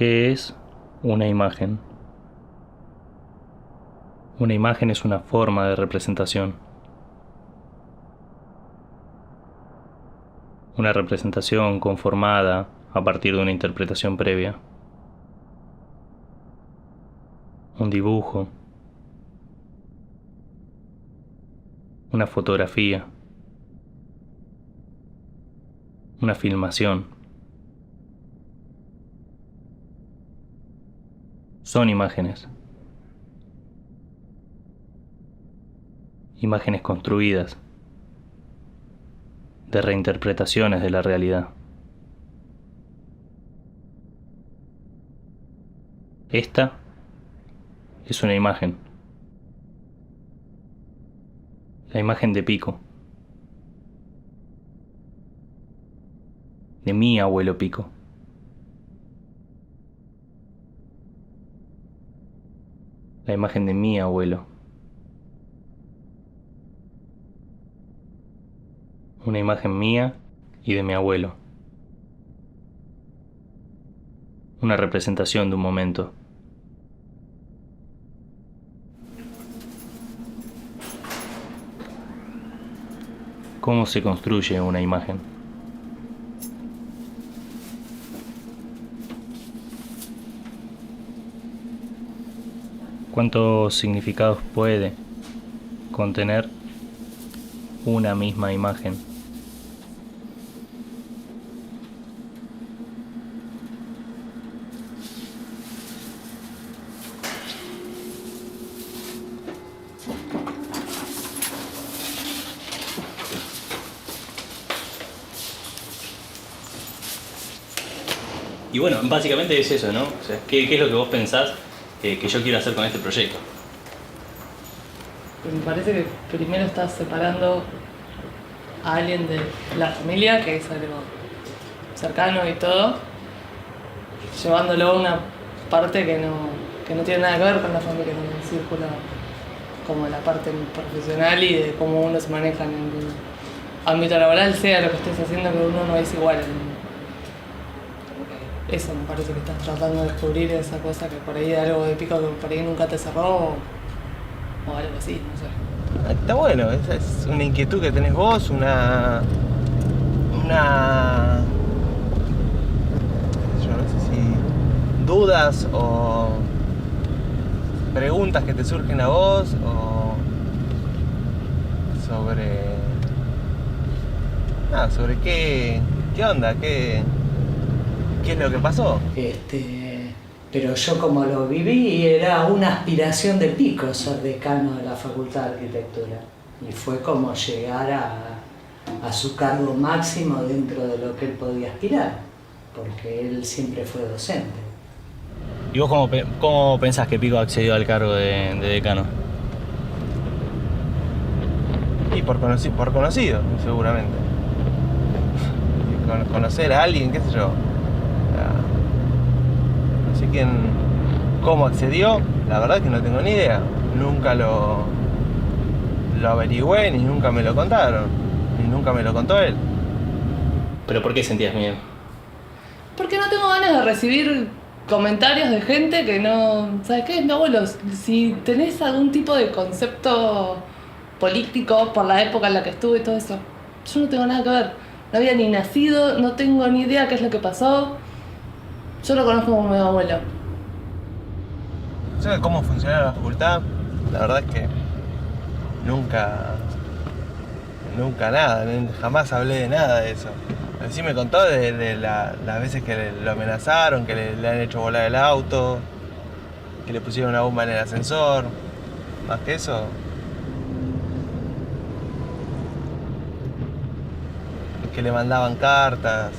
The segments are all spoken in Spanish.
¿Qué es una imagen? Una imagen es una forma de representación. Una representación conformada a partir de una interpretación previa. Un dibujo. Una fotografía. Una filmación. Son imágenes. Imágenes construidas de reinterpretaciones de la realidad. Esta es una imagen. La imagen de Pico. De mi abuelo Pico. La imagen de mi abuelo. Una imagen mía y de mi abuelo. Una representación de un momento. ¿Cómo se construye una imagen? ¿Cuántos significados puede contener una misma imagen? Y bueno, básicamente es eso, ¿no? O sea, ¿qué es lo que vos pensás que yo quiero hacer con este proyecto? Pues me parece que primero estás separando a alguien de la familia, que es algo cercano y todo, llevándolo a una parte que no tiene nada que ver con la familia, con el círculo, como la parte profesional y de cómo uno se maneja en el ámbito laboral, sea lo que estés haciendo, que uno no es igual. Eso me parece que estás tratando de descubrir esa cosa que por ahí de algo de Pico que por ahí nunca te cerró o algo así, no sé. Está bueno, esa es una inquietud que tenés vos, yo no sé si dudas o preguntas que te surgen a vos o sobre qué onda, qué es lo que pasó. Pero yo como lo viví era una aspiración de Pico ser decano de la Facultad de Arquitectura y fue como llegar a su cargo máximo dentro de lo que él podía aspirar, porque él siempre fue docente. ¿Y vos cómo pensás que Pico accedió al cargo de decano? Y por conocido, seguramente. Conocer a alguien, qué sé yo. No sé cómo accedió, la verdad es que no tengo ni idea. Nunca lo averigüé, ni nunca me lo contaron, ni nunca me lo contó él. ¿Pero por qué sentías miedo? Porque no tengo ganas de recibir comentarios de gente que no... ¿Sabes qué? Mi abuelo, si tenés algún tipo de concepto político por la época en la que estuve y todo eso, yo no tengo nada que ver. No había ni nacido, no tengo ni idea qué es lo que pasó. Yo lo conozco como mi abuelo. ¿Sabes cómo funciona la facultad? La verdad es que nunca nada, jamás hablé de nada de eso. Sí me contó de las veces que lo amenazaron, que le han hecho volar el auto, que le pusieron una bomba en el ascensor. Más que eso, que le mandaban cartas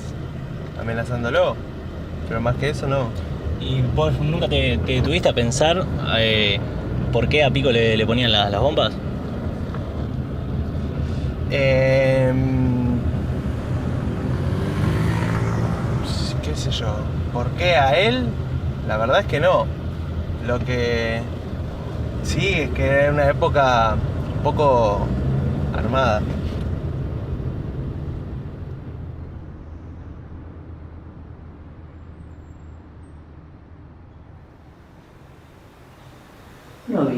amenazándolo. Pero más que eso no. ¿Y vos nunca te detuviste a pensar por qué a Pico le ponían las bombas? Qué sé yo, ¿por qué a él? La verdad es que no. Lo que sí es que era una época un poco armada.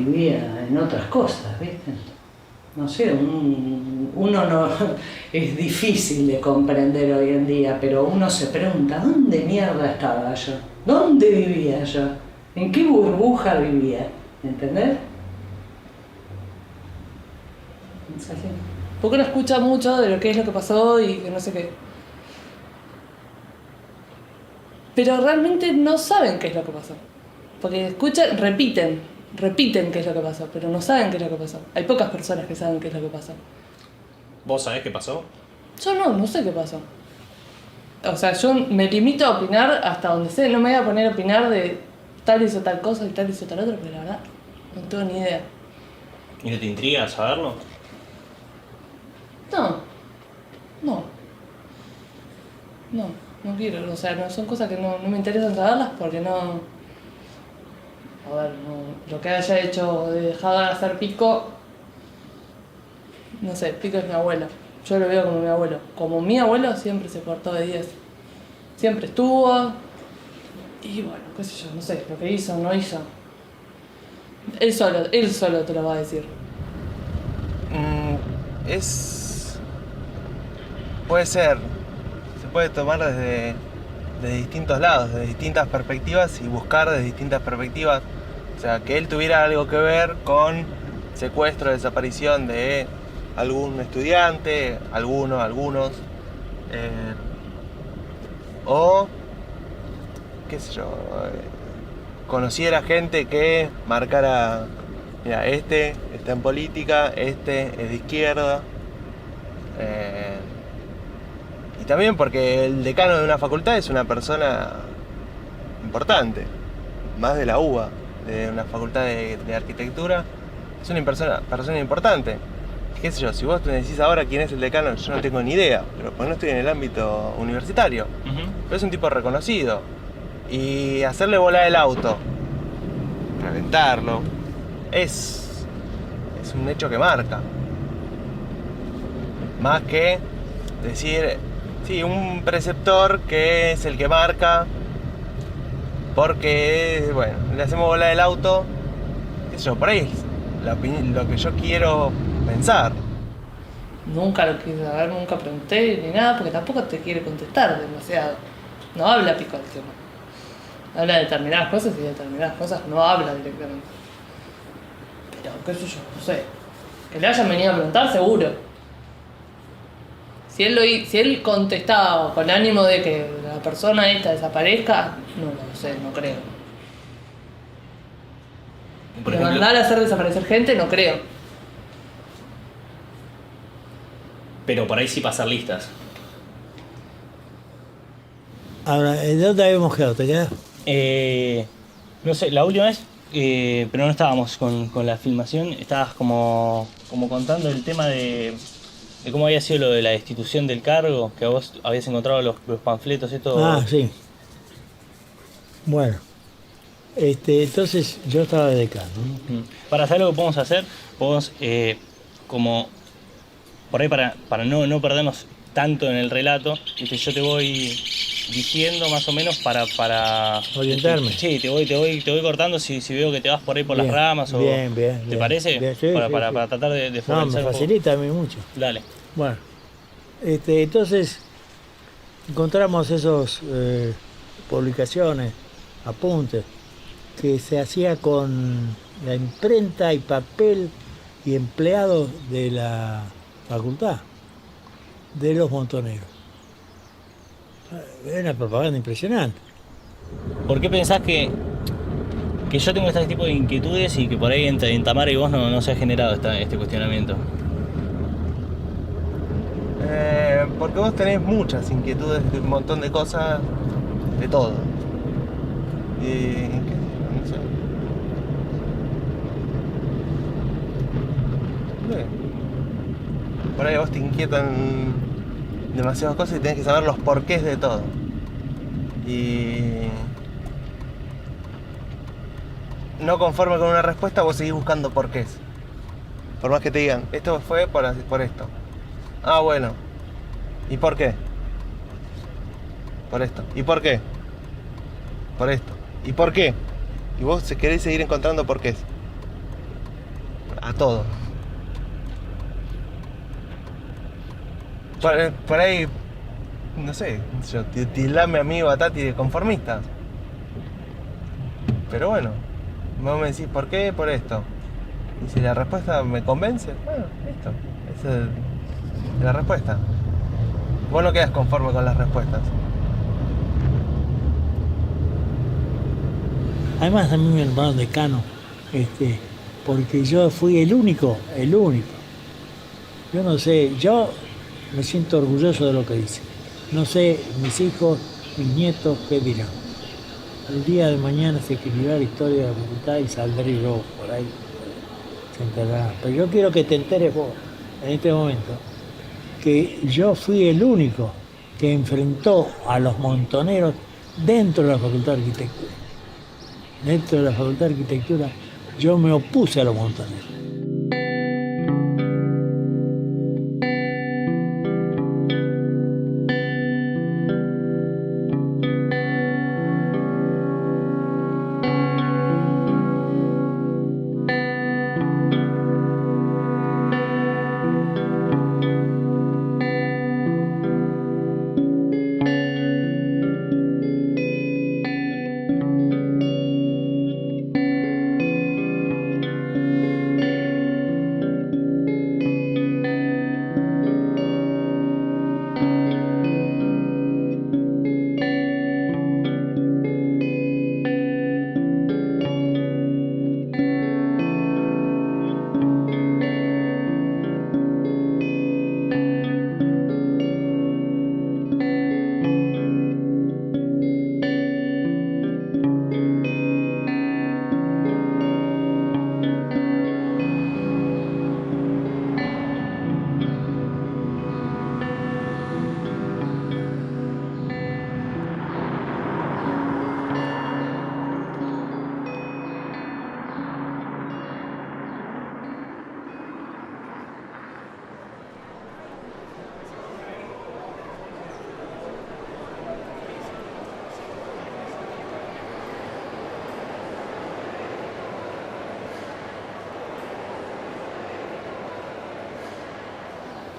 vivía en otras cosas, ¿viste? No sé, uno no es difícil de comprender hoy en día, pero uno se pregunta, ¿dónde mierda estaba yo? ¿Dónde vivía yo? ¿En qué burbuja vivía? ¿Entendés? Es así. Porque uno escucha mucho de lo que es lo que pasó y que no sé qué. Pero realmente no saben qué es lo que pasó. Porque escuchan, repiten qué es lo que pasó, pero no saben qué es lo que pasó. Hay pocas personas que saben qué es lo que pasó. ¿Vos sabés qué pasó? Yo no sé qué pasó. O sea, yo me limito a opinar hasta donde sé. No me voy a poner a opinar de tal hizo tal cosa y tal hizo tal otra, pero la verdad, no tengo ni idea. ¿Y no te intriga saberlo? No quiero. O sea, no, son cosas que no me interesan saberlas porque no... A ver, no, lo que haya hecho de dejado de hacer Pico... No sé, Pico es mi abuelo. Yo lo veo como mi abuelo. Como mi abuelo siempre se portó de 10. Siempre estuvo. Y bueno, qué sé yo, no sé, lo que hizo, no hizo. Él solo te lo va a decir. Puede ser. Se puede tomar desde distintos lados, desde distintas perspectivas y buscar desde distintas perspectivas. O sea, que él tuviera algo que ver con secuestro, desaparición de algún estudiante, algunos. O, qué sé yo, conociera gente que marcara, mira, este está en política, este es de izquierda. Y también porque el decano de una facultad es una persona importante, más de la UBA, de una facultad de arquitectura, es una persona importante. Qué sé yo, si vos me decís ahora quién es el decano, yo no tengo ni idea, pero pues no estoy en el ámbito universitario. Pero es un tipo reconocido. Y hacerle volar el auto, reventarlo, es un hecho que marca. Más que decir, sí, un preceptor que es el que marca, porque, bueno, le hacemos volar el auto, qué sé yo, por ahí es lo que yo quiero pensar. Nunca lo quise saber, nunca pregunté ni nada, porque tampoco te quiere contestar demasiado. No habla Pico del tema. Habla de determinadas cosas y de determinadas cosas no habla directamente. Pero, qué sé yo, no sé. Que le hayan venido a preguntar, seguro. Si él contestaba con ánimo de que la persona esta desaparezca, no lo sé, no creo. Por De ejemplo, mandar a hacer desaparecer gente, no creo. pero por ahí sí pasar listas. Ahora, ¿de dónde habíamos quedado? ¿Te quedas? No sé, la última vez, pero no estábamos con la filmación, estabas como contando el tema de cómo había sido lo de la destitución del cargo, que vos habías encontrado los panfletos, esto. Ah, sí. Bueno, entonces yo estaba de decano, ¿no? Para saber lo que podemos hacer, podemos, como, por ahí para no perdernos tanto en el relato, yo te voy diciendo más o menos para orientarme. Sí, te voy cortando si veo que te vas por ahí por Bien, las ramas o bien, ¿te parece? Bien, sí, para sí. tratar de No, focalizar me un poco. facilita a mí mucho. Dale. Bueno, entonces encontramos esos publicaciones, apuntes, que se hacía con la imprenta y papel y empleados de la facultad, de los montoneros. Es una propaganda impresionante. ¿Por qué pensás que yo tengo este tipo de inquietudes y que por ahí en Tamara y vos no se ha generado este cuestionamiento? Porque vos tenés muchas inquietudes de un montón de cosas, de todo. Y qué sé yo, no sé. No sé. Por ahí a vos te inquietan demasiadas cosas y tenés que saber los porqués de todo. Y no conforme con una respuesta, vos seguís buscando porqués. Por más que te digan, esto fue por esto. Ah, bueno. ¿Y por qué? Por esto. ¿Y por qué? Por esto. ¿Y por qué? Y vos querés seguir encontrando porqués. a todo. Por ahí, no sé, yo tildame a mí o a Tati de conformistas. Pero bueno, vos me decís, ¿por qué? Por esto. Y si la respuesta me convence, bueno, listo. Esa es la respuesta. Vos no quedas conforme con las respuestas. Además a mí me nombraron decano, porque yo fui el único. Yo no sé, yo me siento orgulloso de lo que hice. No sé, mis hijos, mis nietos, ¿qué dirán? El día de mañana se escribirá la historia de la facultad y saldré yo por ahí, se enterará. Pero yo quiero que te enteres vos, en este momento, que yo fui el único que enfrentó a los montoneros dentro de la Facultad de Arquitectura. Dentro de la Facultad de Arquitectura yo me opuse a los montoneros.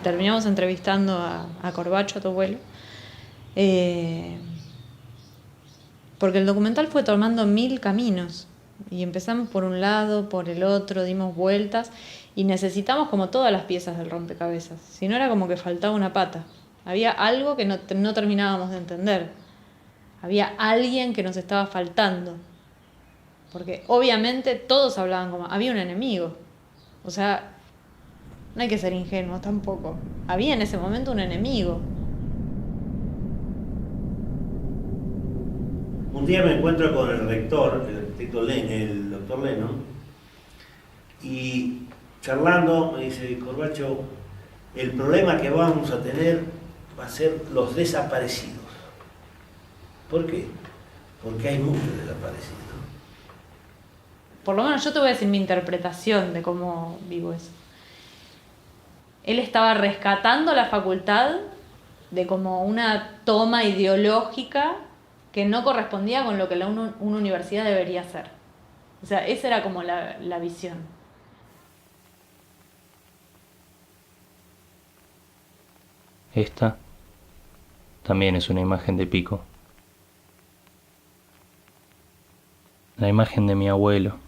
Terminamos entrevistando a Corbacho, a tu abuelo, porque el documental fue tomando 1000 caminos y empezamos por un lado, por el otro, dimos vueltas y necesitamos como todas las piezas del rompecabezas, si no era como que faltaba una pata, había algo que no terminábamos de entender, había alguien que nos estaba faltando, porque obviamente todos hablaban como, había un enemigo, o sea, no hay que ser ingenuos tampoco. Había en ese momento un enemigo. Un día me encuentro con el rector, el arquitecto el doctor Lennon, y charlando me dice, Corbacho, el problema que vamos a tener va a ser los desaparecidos. ¿Por qué? Porque hay muchos desaparecidos. Por lo menos yo te voy a decir mi interpretación de cómo vivo eso. Él estaba rescatando la facultad de como una toma ideológica que no correspondía con lo que una universidad debería ser. O sea, esa era como la visión. Esta también es una imagen de Pico. La imagen de mi abuelo.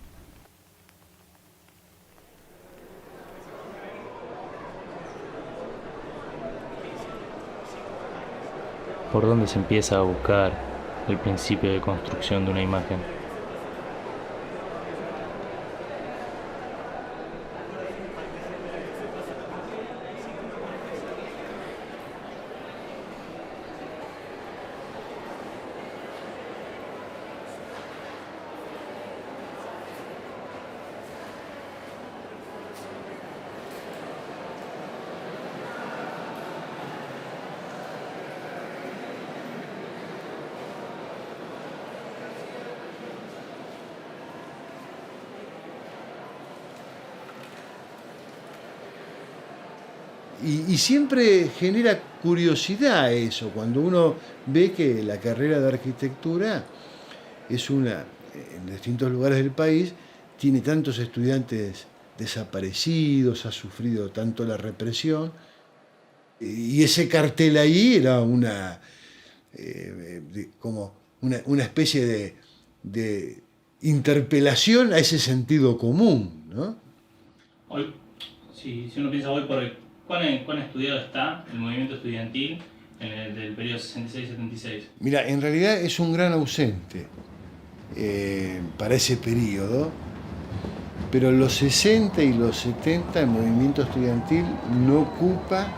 ¿Por dónde se empieza a buscar el principio de construcción de una imagen? Y siempre genera curiosidad eso, cuando uno ve que la carrera de arquitectura es en distintos lugares del país, tiene tantos estudiantes desaparecidos, ha sufrido tanto la represión, y ese cartel ahí era como una especie de interpelación a ese sentido común, ¿no? Hoy, si uno piensa hoy por hoy, ¿cuán estudiado está el movimiento estudiantil del periodo 66-76? Mira, en realidad es un gran ausente para ese periodo, pero los 60 y los 70 el movimiento estudiantil no ocupa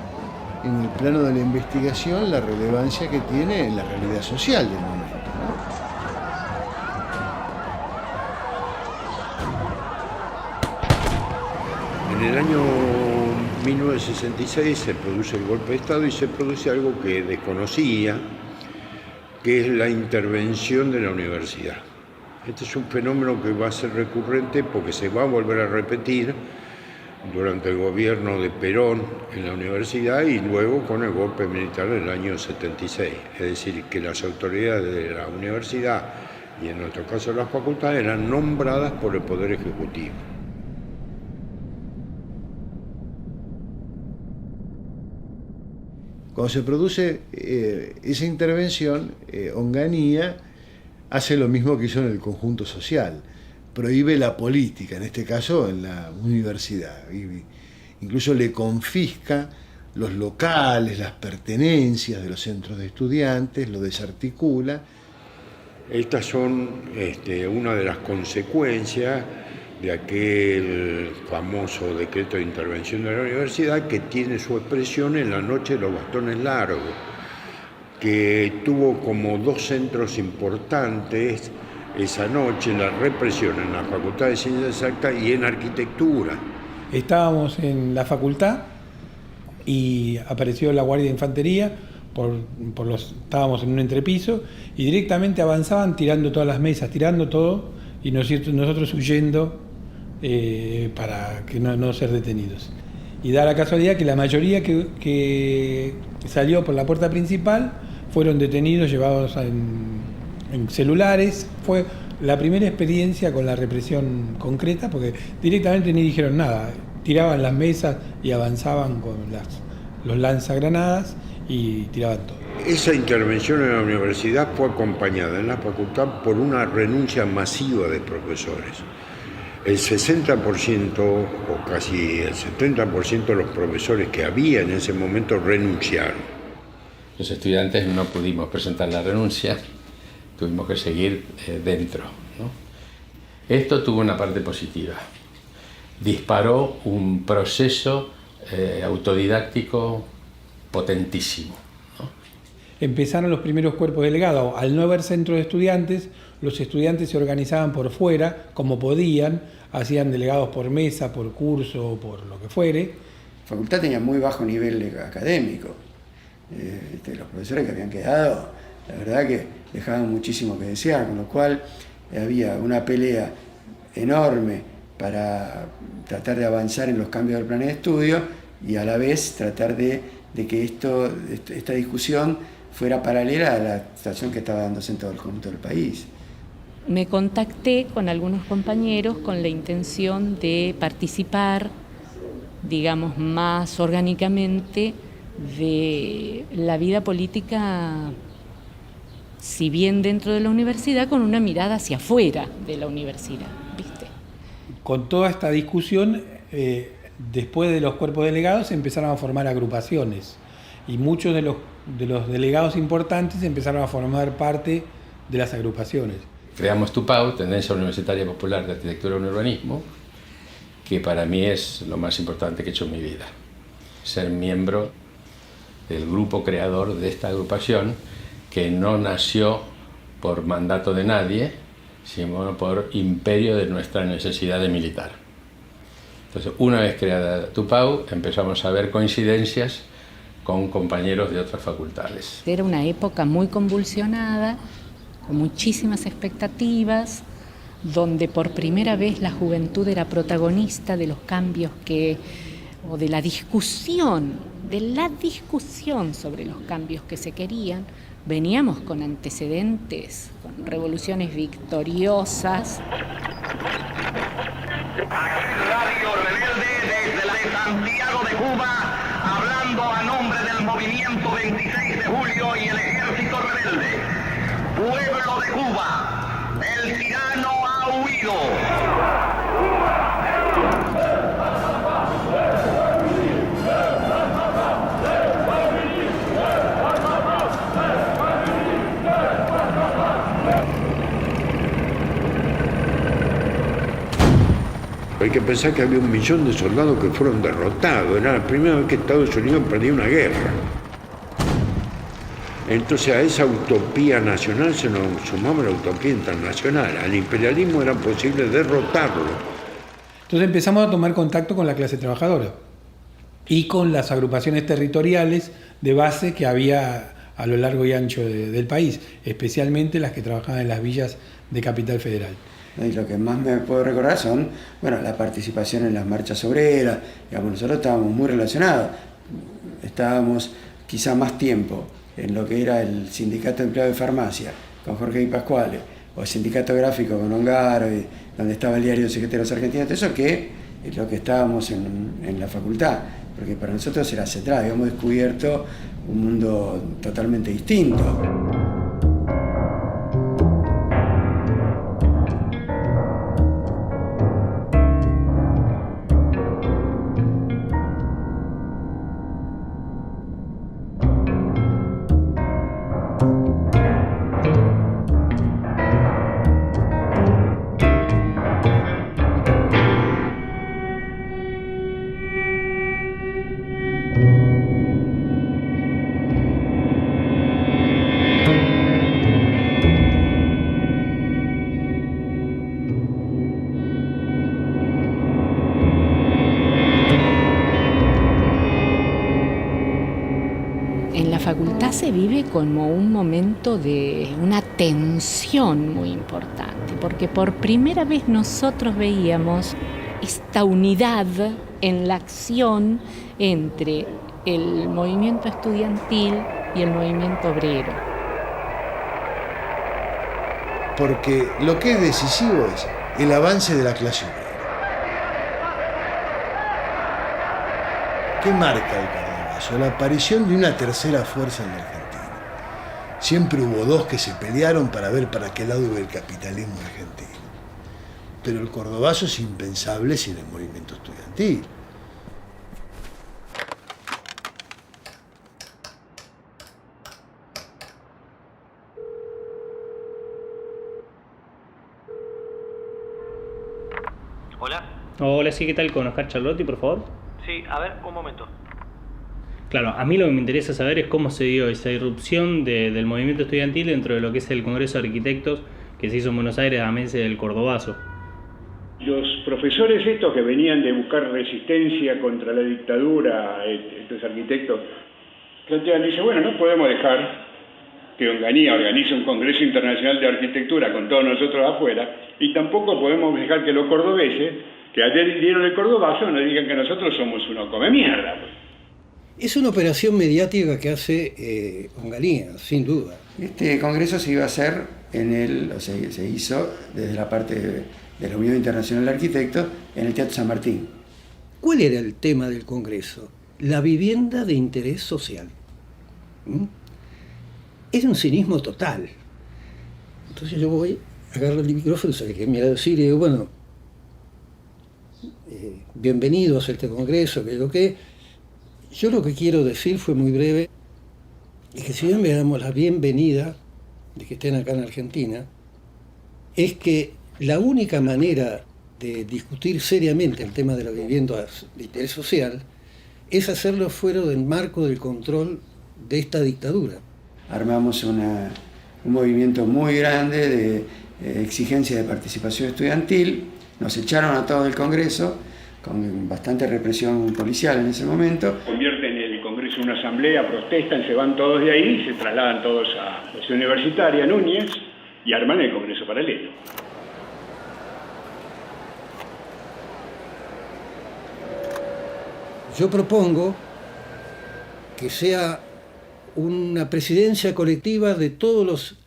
en el plano de la investigación la relevancia que tiene en la realidad social del momento, ¿no? En el año 1966 se produce el golpe de Estado y se produce algo que desconocía, que es la intervención de la universidad. Este es un fenómeno que va a ser recurrente porque se va a volver a repetir durante el gobierno de Perón en la universidad y luego con el golpe militar del año 76. Es decir, que las autoridades de la universidad y en nuestro caso las facultades eran nombradas por el Poder Ejecutivo. Cuando se produce esa intervención, Onganía hace lo mismo que hizo en el conjunto social, prohíbe la política, en este caso en la universidad, incluso le confisca los locales, las pertenencias de los centros de estudiantes, lo desarticula. Estas son una de las consecuencias de aquel famoso decreto de intervención de la universidad que tiene su expresión en la noche de los bastones largos, que tuvo como dos centros importantes esa noche, la represión en la Facultad de Ciencias Exactas y en Arquitectura. Estábamos en la facultad y apareció la Guardia de Infantería, estábamos en un entrepiso y directamente avanzaban tirando todas las mesas, tirando todo y nosotros huyendo para que no ser detenidos. Y da la casualidad que la mayoría que salió por la puerta principal fueron detenidos, llevados en celulares. Fue la primera experiencia con la represión concreta porque directamente ni dijeron nada, tiraban las mesas y avanzaban con los lanzagranadas y tiraban todo. Esa intervención en la universidad fue acompañada en la facultad por una renuncia masiva de profesores. El 60% o casi el 70% de los profesores que había en ese momento renunciaron. Los estudiantes no pudimos presentar la renuncia, tuvimos que seguir dentro, ¿no? Esto tuvo una parte positiva. Disparó un proceso autodidáctico potentísimo, ¿no? Empezaron los primeros cuerpos delegados. Al no haber centro de estudiantes, los estudiantes se organizaban por fuera, como podían, hacían delegados por mesa, por curso, por lo que fuere. La facultad tenía muy bajo nivel académico. Los profesores que habían quedado, la verdad que dejaban muchísimo que desear, con lo cual había una pelea enorme para tratar de avanzar en los cambios del plan de estudio y a la vez tratar de que esta discusión fuera paralela a la situación que estaba dándose en todo el conjunto del país. Me contacté con algunos compañeros con la intención de participar, digamos, más orgánicamente de la vida política, si bien dentro de la universidad, con una mirada hacia afuera de la universidad, ¿viste? Con toda esta discusión, después de los cuerpos delegados se empezaron a formar agrupaciones y muchos de los delegados importantes empezaron a formar parte de las agrupaciones. Creamos TUPAU, Tendencia Universitaria Popular de Arquitectura y Urbanismo, que para mí es lo más importante que he hecho en mi vida. Ser miembro del grupo creador de esta agrupación, que no nació por mandato de nadie, sino por imperio de nuestra necesidad de militar. Entonces, una vez creada TUPAU, empezamos a ver coincidencias con compañeros de otras facultades. Era una época muy convulsionada, con muchísimas expectativas, donde por primera vez la juventud era protagonista de los cambios o de la discusión sobre los cambios que se querían. Veníamos con antecedentes, con revoluciones victoriosas. Aquí Radio Movimiento 26 de Julio y el Ejército Rebelde. Pueblo de Cuba, el tirano ha huido. Hay que pensar que había 1 millón de soldados que fueron derrotados. Era la primera vez que Estados Unidos perdía una guerra. Entonces a esa utopía nacional se nos sumaba la utopía internacional. Al imperialismo era posible derrotarlo. Entonces empezamos a tomar contacto con la clase trabajadora y con las agrupaciones territoriales de base que había a lo largo y ancho del país, especialmente las que trabajaban en las villas de Capital Federal. Y lo que más me puedo recordar son, bueno, la participación en las marchas obreras. Digamos, nosotros estábamos muy relacionados, estábamos quizá más tiempo en lo que era el Sindicato de Empleados de Farmacia con Jorge Di Pasquale, o el Sindicato Gráfico con Ongaro, donde estaba el Diario de Secretarios Argentinos, eso que es lo que estábamos en la facultad, porque para nosotros era central, habíamos descubierto un mundo totalmente distinto. Se vive como un momento de una tensión muy importante, porque por primera vez nosotros veíamos esta unidad en la acción entre el movimiento estudiantil y el movimiento obrero. Porque lo que es decisivo es el avance de la clase obrera. ¿Qué marca el Cordobazo? La aparición de una tercera fuerza en la Argentina. Siempre hubo dos que se pelearon para ver para qué lado iba el capitalismo argentino. Pero el Cordobazo es impensable sin el movimiento estudiantil. Hola. Hola, sí, ¿qué tal? Con Oscar Charlotti, por favor. Sí, a ver, un momento. Claro, a mí lo que me interesa saber es cómo se dio esa irrupción del movimiento estudiantil dentro de lo que es el Congreso de Arquitectos que se hizo en Buenos Aires a meses del Cordobazo. Los profesores estos que venían de buscar resistencia contra la dictadura, estos arquitectos, plantean, dice, bueno, no podemos dejar que Onganía organice un Congreso Internacional de Arquitectura con todos nosotros afuera, y tampoco podemos dejar que los cordobeses, que ayer dieron el Cordobazo, nos digan que nosotros somos unos come mierda. Es una operación mediática que hace Onganía, sin duda. Este congreso se iba a hacer se hizo desde la parte de la Unión Internacional de Arquitectos en el Teatro San Martín. ¿Cuál era el tema del congreso? La vivienda de interés social. Es un cinismo total. Entonces yo voy, agarro el micrófono, ¿sabes qué me iba a decir? Y digo, bueno, bienvenidos a este congreso, que lo que... Yo lo que quiero decir fue muy breve, es que si bien me damos la bienvenida de que estén acá en Argentina, es que la única manera de discutir seriamente el tema de la vivienda de interés social es hacerlo fuera del marco del control de esta dictadura. Armamos un movimiento muy grande de exigencia de participación estudiantil, nos echaron a todos del Congreso, con bastante represión policial en ese momento. Convierten el Congreso en una asamblea, protestan, se van todos de ahí, se trasladan todos a la Ciudad Universitaria, Núñez, y arman el Congreso Paralelo. Yo propongo que sea una presidencia colectiva de todos los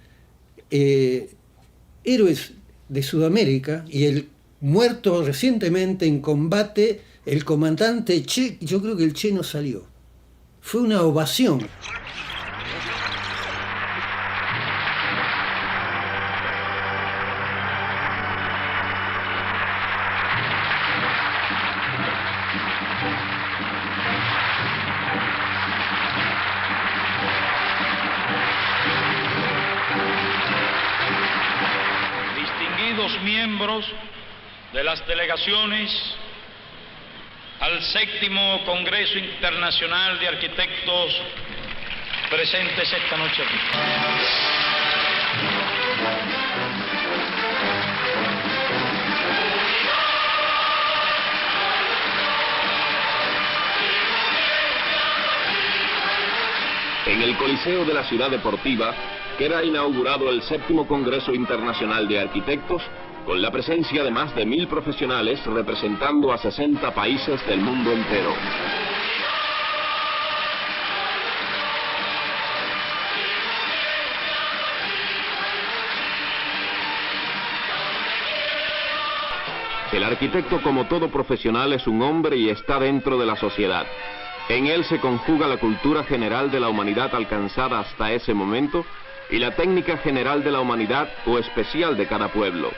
héroes de Sudamérica y el muerto recientemente en combate, el comandante Che. Yo creo que el Che no salió. fue una ovación. Miembros de las delegaciones al 7º Congreso Internacional de Arquitectos presentes esta noche aquí. En el Coliseo de la Ciudad Deportiva queda inaugurado el 7º Congreso Internacional de Arquitectos, con la presencia de más de 1000 profesionales representando a 60 países del mundo entero. El arquitecto, como todo profesional, es un hombre y está dentro de la sociedad. En él se conjuga la cultura general de la humanidad alcanzada hasta ese momento y la técnica general de la humanidad o especial de cada pueblo.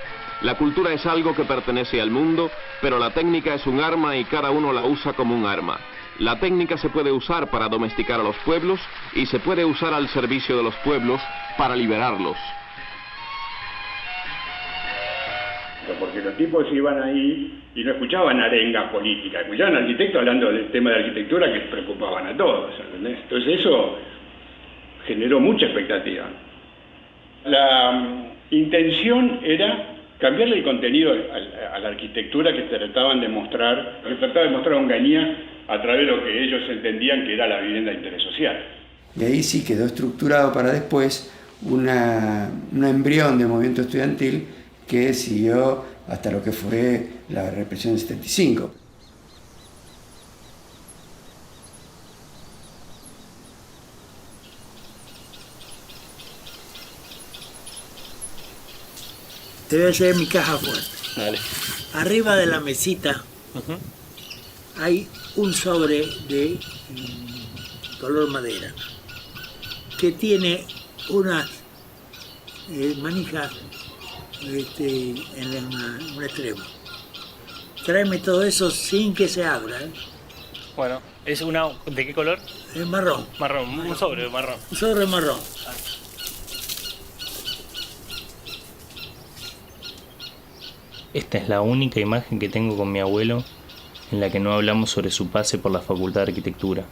La cultura es algo que pertenece al mundo, pero la técnica es un arma y cada uno la usa como un arma. La técnica se puede usar para domesticar a los pueblos y se puede usar al servicio de los pueblos para liberarlos. Porque los tipos iban ahí y no escuchaban arenga política, escuchaban al arquitecto hablando del tema de arquitectura que les preocupaban a todos, ¿entendés? Entonces eso generó mucha expectativa. La intención era cambiarle el contenido a la arquitectura que trataban de mostrar, Onganía a través de lo que ellos entendían que era la vivienda de interés social. Y ahí sí quedó estructurado para después un embrión de movimiento estudiantil que siguió hasta lo que fue la represión del 75. Te voy a hacer mi caja fuerte. Dale. Arriba de la mesita hay un sobre de color madera que tiene unas manijas en un extremo. Tráeme todo eso sin que se abra. Bueno, ¿es una de qué color? Es marrón. Marrón, un sobre marrón. Un sobre marrón. Esta es la única imagen que tengo con mi abuelo en la que no hablamos sobre su pase por la Facultad de Arquitectura.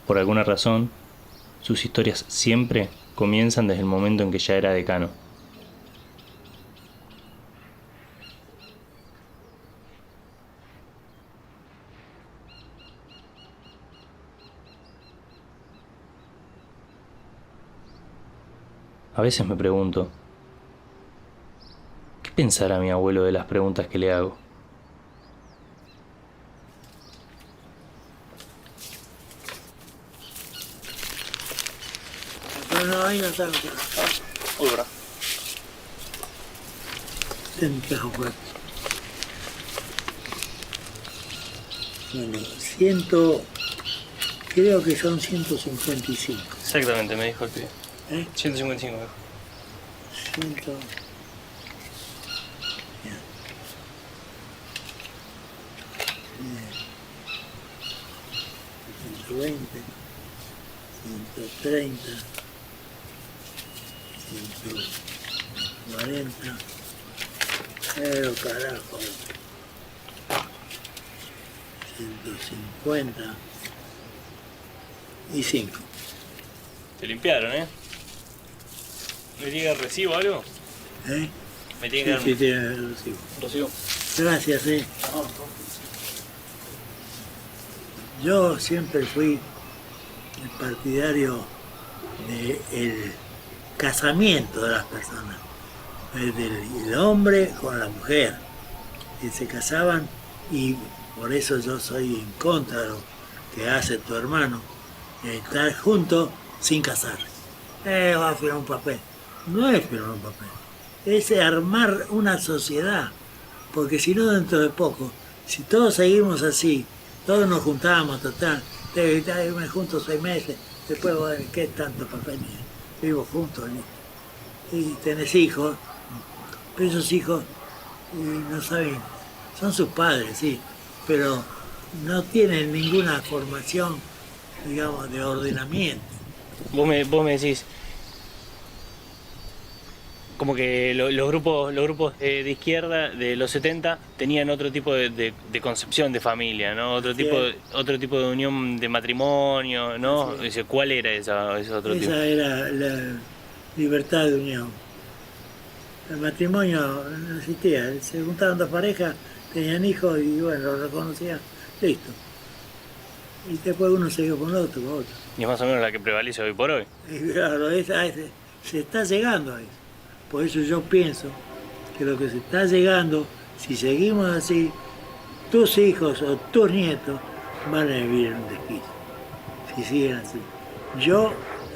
Por alguna razón, sus historias siempre comienzan desde el momento en que ya era decano. A veces me pregunto, ¿qué pensará mi abuelo de las preguntas que le hago? No, ahí no está. Hola. En mi caja fuerte. Bueno, creo que son 155. Exactamente, me dijo el pibe. 155 me dijo. 120, 130, 140, pero carajo, 150 y 5. Te limpiaron, ¿eh? ¿Me tiene que dar recibo o algo? ¿Eh? ¿Me tiene que dar Sí, tiene el recibo. recibo? Gracias, Yo siempre fui el partidario del casamiento de las personas, del hombre con la mujer, que se casaban, y por eso yo soy en contra de lo que hace tu hermano, estar juntos sin casarse. Va a firmar un papel. No es firmar un papel, es armar una sociedad, porque si no, dentro de poco, si todos seguimos así, Todos nos juntábamos, total. Me junto 6 meses, después, bueno, ¿qué tanto papel? Vivo juntos, ¿no? Y tenés hijos, pero esos hijos no saben, son sus padres, sí, pero no tienen ninguna formación, digamos, de ordenamiento. Vos me decís, como que los grupos de izquierda de los 70 tenían otro tipo de concepción de familia, ¿no? Otro tipo de unión de matrimonio, ¿no? Sí. ¿Cuál era ese otro tipo? Esa era la libertad de unión. El matrimonio no existía, se juntaban 2 parejas, tenían hijos y bueno, lo reconocían, listo. Y después uno se dio con otro, Y es más o menos la que prevalece hoy por hoy. Y claro, se está llegando a eso. Por eso yo pienso que lo que se está llegando, si seguimos así, tus hijos o tus nietos van a vivir en un desquicio. Si siguen así. Yo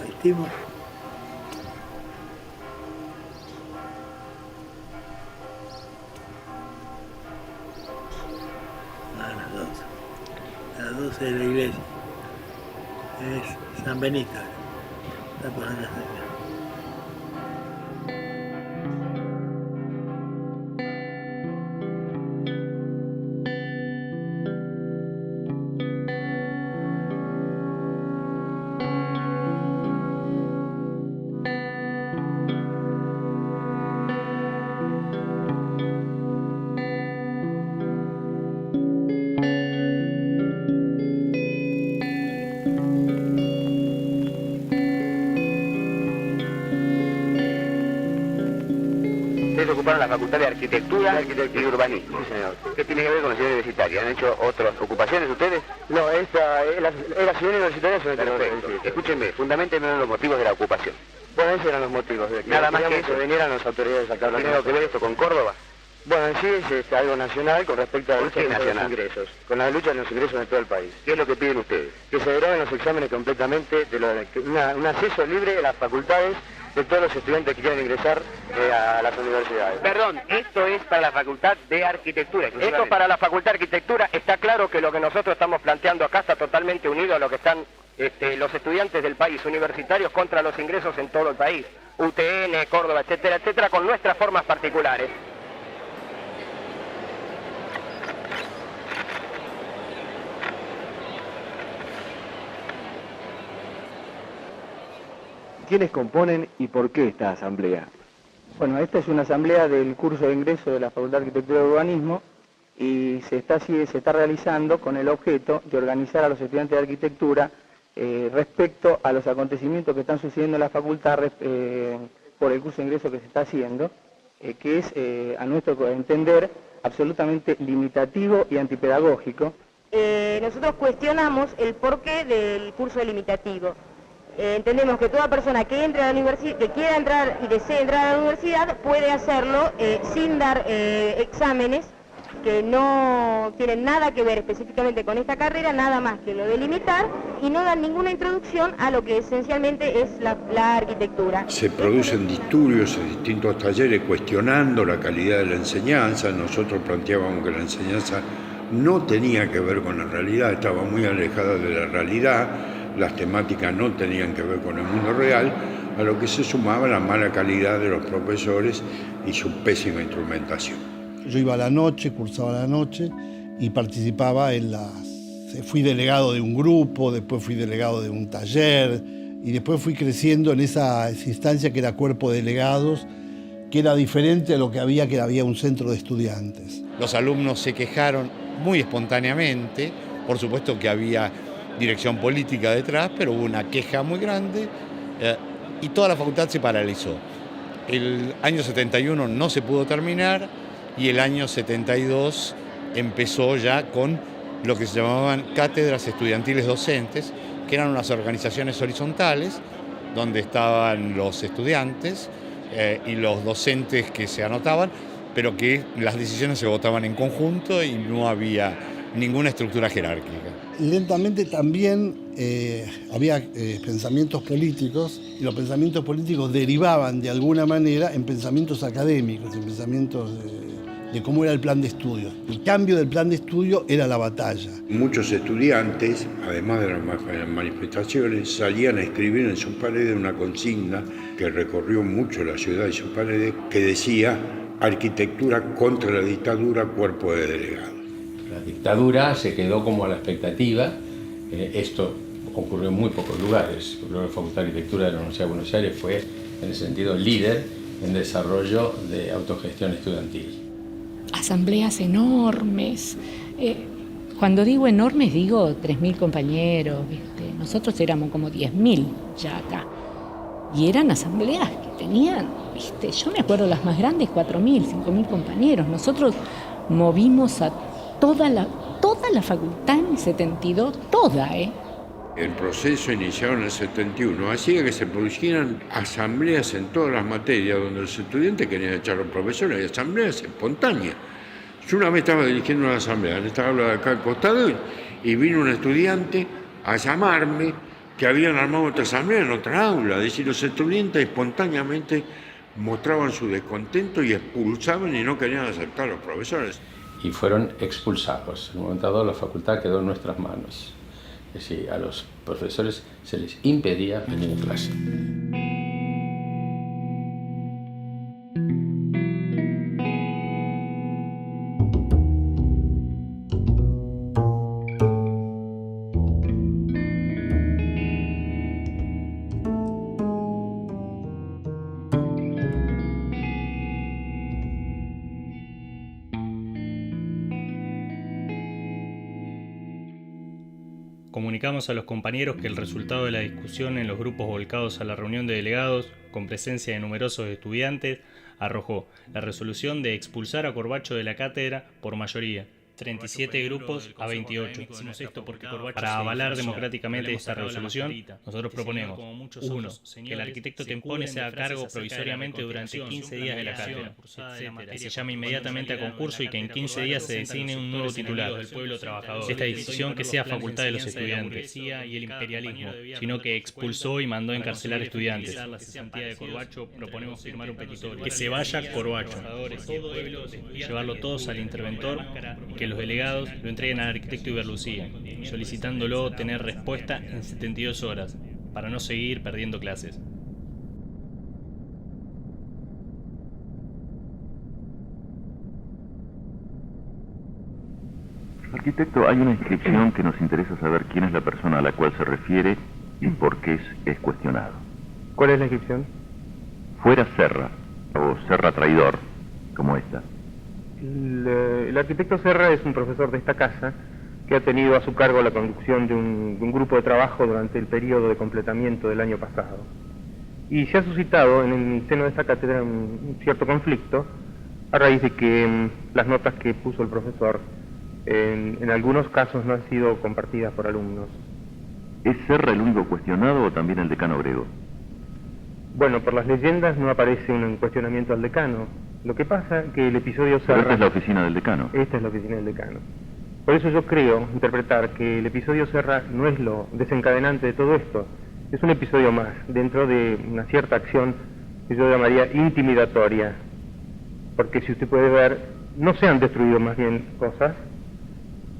estimo. A las 12 de la iglesia. Es San Benito. Está por acá. Ocuparon la Facultad de Arquitectura y Urbanismo. Sí, señor. ¿Qué tiene que ver con la ciudad universitaria? ¿Han hecho otras ocupaciones ustedes? No, la ciudad universitaria es perfecto. Escúchenme, fundamentenme los motivos de la ocupación. Bueno, esos eran los motivos. De que nada más que eso. Vinieran las autoridades a hablar. ¿Tiene algo que ver esto con Córdoba? Bueno, en sí es algo nacional con respecto a la lucha contra los ingresos. Con la lucha de los ingresos de todo el país. ¿Qué es lo que piden ustedes? Que se deroguen los exámenes completamente, un acceso libre a las facultades de todos los estudiantes que quieran ingresar a las universidades. Perdón, esto es para la Facultad de Arquitectura. Esto para la Facultad de Arquitectura. Está claro que lo que nosotros estamos planteando acá está totalmente unido a lo que están los estudiantes del país, universitarios contra los ingresos en todo el país. UTN, Córdoba, etcétera, etcétera, con nuestras formas particulares. ¿Quiénes componen y por qué esta asamblea? Bueno, esta es una asamblea del curso de ingreso de la Facultad de Arquitectura y Urbanismo y se está realizando con el objeto de organizar a los estudiantes de arquitectura respecto a los acontecimientos que están sucediendo en la facultad por el curso de ingreso que se está haciendo, que es, a nuestro entender, absolutamente limitativo y antipedagógico. Nosotros cuestionamos el porqué del curso limitativo. Entendemos que toda persona que entre a la universidad, que quiera entrar y desee entrar a la universidad, puede hacerlo sin dar exámenes que no tienen nada que ver específicamente con esta carrera, nada más que lo de limitar, y no dan ninguna introducción a lo que esencialmente es la arquitectura. Se producen disturbios en distintos talleres cuestionando la calidad de la enseñanza. Nosotros planteábamos que la enseñanza no tenía que ver con la realidad, estaba muy alejada de la realidad. Las temáticas no tenían que ver con el mundo real, a lo que se sumaba la mala calidad de los profesores y su pésima instrumentación. Yo iba a la noche, cursaba a la noche y participaba fui delegado de un grupo, después fui delegado de un taller y después fui creciendo en esa instancia que era cuerpo de delegados, que era diferente a lo que había un centro de estudiantes. Los alumnos se quejaron muy espontáneamente, por supuesto que había dirección política detrás, pero hubo una queja muy grande y toda la facultad se paralizó. El año 71 no se pudo terminar y el año 72 empezó ya con lo que se llamaban cátedras estudiantiles docentes, que eran unas organizaciones horizontales donde estaban los estudiantes y los docentes que se anotaban, pero que las decisiones se votaban en conjunto y no había ninguna estructura jerárquica. Lentamente también había pensamientos políticos y los pensamientos políticos derivaban de alguna manera en pensamientos académicos, en pensamientos de cómo era el plan de estudio. El cambio del plan de estudio era la batalla. Muchos estudiantes, además de las manifestaciones, salían a escribir en sus paredes una consigna que recorrió mucho la ciudad y sus paredes, que decía: arquitectura contra la dictadura, cuerpo de delegados. La dictadura se quedó como a la expectativa. Esto ocurrió en muy pocos lugares. La Facultad de Arquitectura de la Universidad de Buenos Aires fue, en ese sentido, líder en desarrollo de autogestión estudiantil. Asambleas enormes. Cuando digo enormes, digo 3.000 compañeros, ¿viste? Nosotros éramos como 10.000 ya acá. Y eran asambleas que tenían, ¿viste? Yo me acuerdo las más grandes, 4.000, 5.000 compañeros. Nosotros movimos a toda la facultad en el 72, toda, El proceso iniciado en el 71 hacía que se producieran asambleas en todas las materias donde los estudiantes querían echar a los profesores, y asambleas espontáneas. Yo una vez estaba dirigiendo una asamblea en esta aula de acá al costado y vino un estudiante a llamarme que habían armado otra asamblea en otra aula. Es decir, los estudiantes espontáneamente mostraban su descontento y expulsaban y no querían aceptar a los profesores. Y fueron expulsados. En un momento dado la facultad quedó en nuestras manos. Es decir, a los profesores se les impedía venir a clase. Comunicamos a los compañeros que el resultado de la discusión en los grupos volcados a la reunión de delegados, con presencia de numerosos estudiantes, arrojó la resolución de expulsar a Corbacho de la cátedra por mayoría. 37 grupos a 28. Hicimos esto porque para avalar democráticamente esta resolución, nosotros proponemos: 1. Que el arquitecto Tempone se haga cargo provisoriamente durante 15 días de la cátedra, que se llame inmediatamente a concurso y que en 15 días se designe un nuevo titular. Esta decisión que sea facultad de los estudiantes y el imperialismo, sino que expulsó y mandó encarcelar estudiantes. Proponemos firmar un petitorio. Que se vaya Corbacho, llevarlo todos al interventor y que los delegados lo entreguen al arquitecto Iberlucía, solicitándolo tener respuesta en 72 horas, para no seguir perdiendo clases. Arquitecto, hay una inscripción que nos interesa saber quién es la persona a la cual se refiere y por qué es cuestionado. ¿Cuál es la inscripción? Fuera Serra, o Serra traidor, como esta. El arquitecto Serra es un profesor de esta casa que ha tenido a su cargo la conducción de un grupo de trabajo durante el periodo de completamiento del año pasado. Y se ha suscitado en el seno de esta cátedra un cierto conflicto a raíz de que las notas que puso el profesor en algunos casos no han sido compartidas por alumnos. ¿Es Serra el único cuestionado o también el decano Grego? Bueno, por las leyendas no aparece un cuestionamiento al decano. Lo que pasa es que el episodio Serra... Pero esta es la oficina del decano. Esta es la oficina del decano. Por eso yo creo interpretar que el episodio Serra no es lo desencadenante de todo esto. Es un episodio más, dentro de una cierta acción que yo llamaría intimidatoria. Porque si usted puede ver, no se han destruido más bien cosas,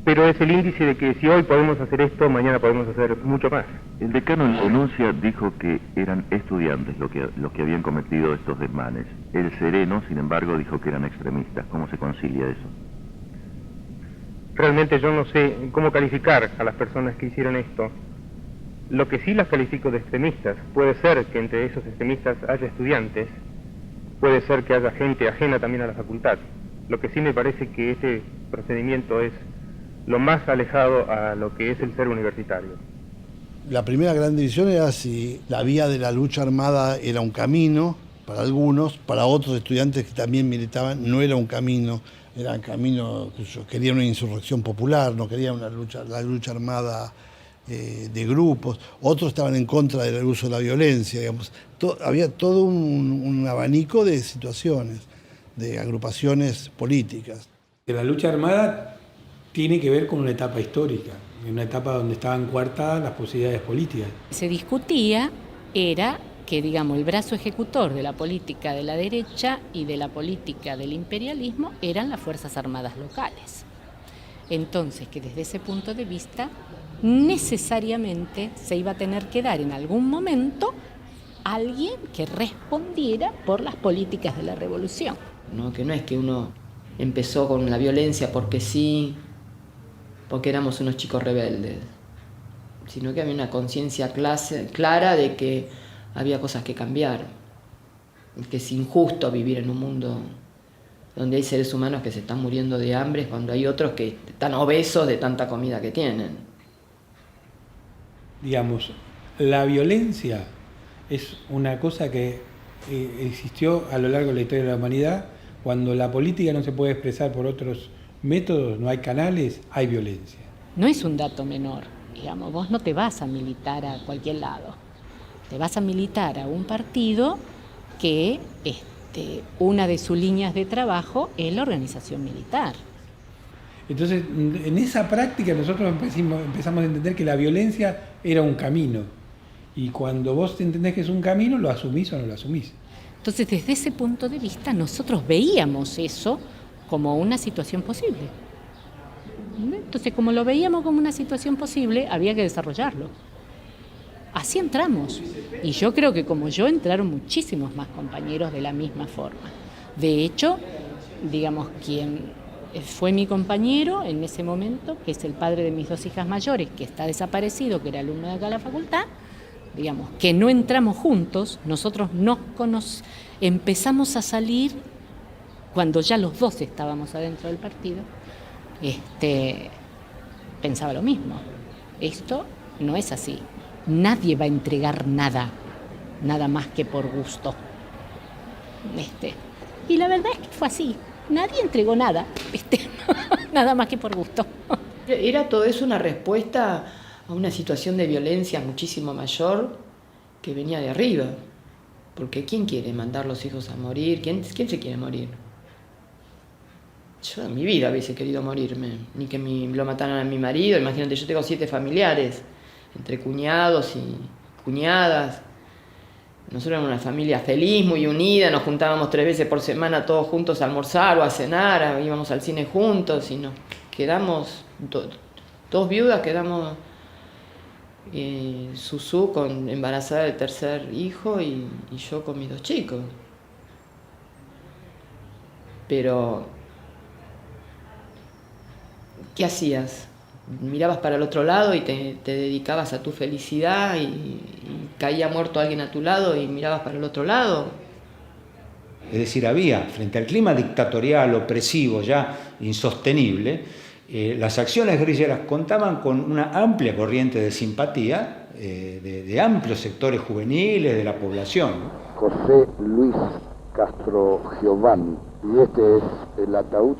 pero es el índice de que si hoy podemos hacer esto, mañana podemos hacer mucho más. El decano en la denuncia dijo que eran estudiantes los que habían cometido estos desmanes. El sereno, sin embargo, dijo que eran extremistas. ¿Cómo se concilia eso? Realmente yo no sé cómo calificar a las personas que hicieron esto. Lo que sí las califico de extremistas. Puede ser que entre esos extremistas haya estudiantes, puede ser que haya gente ajena también a la facultad. Lo que sí me parece que este procedimiento es lo más alejado a lo que es el ser universitario. La primera gran división era si la vía de la lucha armada era un camino para algunos, para otros estudiantes que también militaban no era un camino, era un camino que querían una insurrección popular, no querían la lucha armada de grupos, otros estaban en contra del uso de la violencia, digamos. Había todo un abanico de situaciones, de agrupaciones políticas. La lucha armada tiene que ver con una etapa histórica, una etapa donde estaban coartadas las posibilidades políticas. Se discutía era que, digamos, el brazo ejecutor de la política de la derecha y de la política del imperialismo eran las Fuerzas Armadas locales. Entonces, que desde ese punto de vista, necesariamente se iba a tener que dar en algún momento alguien que respondiera por las políticas de la revolución. ¿No? Que no es que uno empezó con la violencia porque sí, porque éramos unos chicos rebeldes, sino que había una conciencia clara de que había cosas que cambiar, que es injusto vivir en un mundo donde hay seres humanos que se están muriendo de hambre cuando hay otros que están obesos de tanta comida que tienen. Digamos, la violencia es una cosa que existió a lo largo de la historia de la humanidad. Cuando la política no se puede expresar por otros métodos, no hay canales, hay violencia. No es un dato menor, digamos, vos no te vas a militar a cualquier lado, te vas a militar a un partido que una de sus líneas de trabajo es la organización militar. Entonces, en esa práctica nosotros empezamos a entender que la violencia era un camino. Y cuando vos entendés que es un camino, ¿lo asumís o no lo asumís? Entonces, desde ese punto de vista, nosotros veíamos eso como una situación posible. Entonces, como lo veíamos como una situación posible, había que desarrollarlo. Así entramos. Y yo creo que como yo entraron muchísimos más compañeros de la misma forma. De hecho, digamos, quien fue mi compañero en ese momento, que es el padre de mis 2 hijas mayores, que está desaparecido, que era alumno de acá de la facultad, digamos, que no entramos juntos, nosotros empezamos a salir cuando ya los 2 estábamos adentro del partido, pensaba lo mismo. Esto no es así. Nadie va a entregar nada más que por gusto. Y la verdad es que fue así. Nadie entregó nada, nada más que por gusto. Era todo eso una respuesta a una situación de violencia muchísimo mayor que venía de arriba. Porque ¿quién quiere mandar los hijos a morir? ¿Quién se quiere morir? Yo en mi vida hubiese querido morirme, ni que lo mataran a mi marido. Imagínate, yo tengo 7 familiares, entre cuñados y cuñadas. Nosotros éramos una familia feliz, muy unida, nos juntábamos 3 veces por semana todos juntos a almorzar o a cenar, íbamos al cine juntos y nos quedamos, 2 viudas, quedamos Susú embarazada del 3er hijo y yo con mis 2 chicos. Pero, ¿qué hacías? Mirabas para el otro lado y te dedicabas a tu felicidad y caía muerto alguien a tu lado y mirabas para el otro lado. Es decir, había, frente al clima dictatorial, opresivo, ya insostenible, las acciones guerrilleras contaban con una amplia corriente de simpatía de amplios sectores juveniles de la población. José Luis Castro Giovanni, y este es el ataúd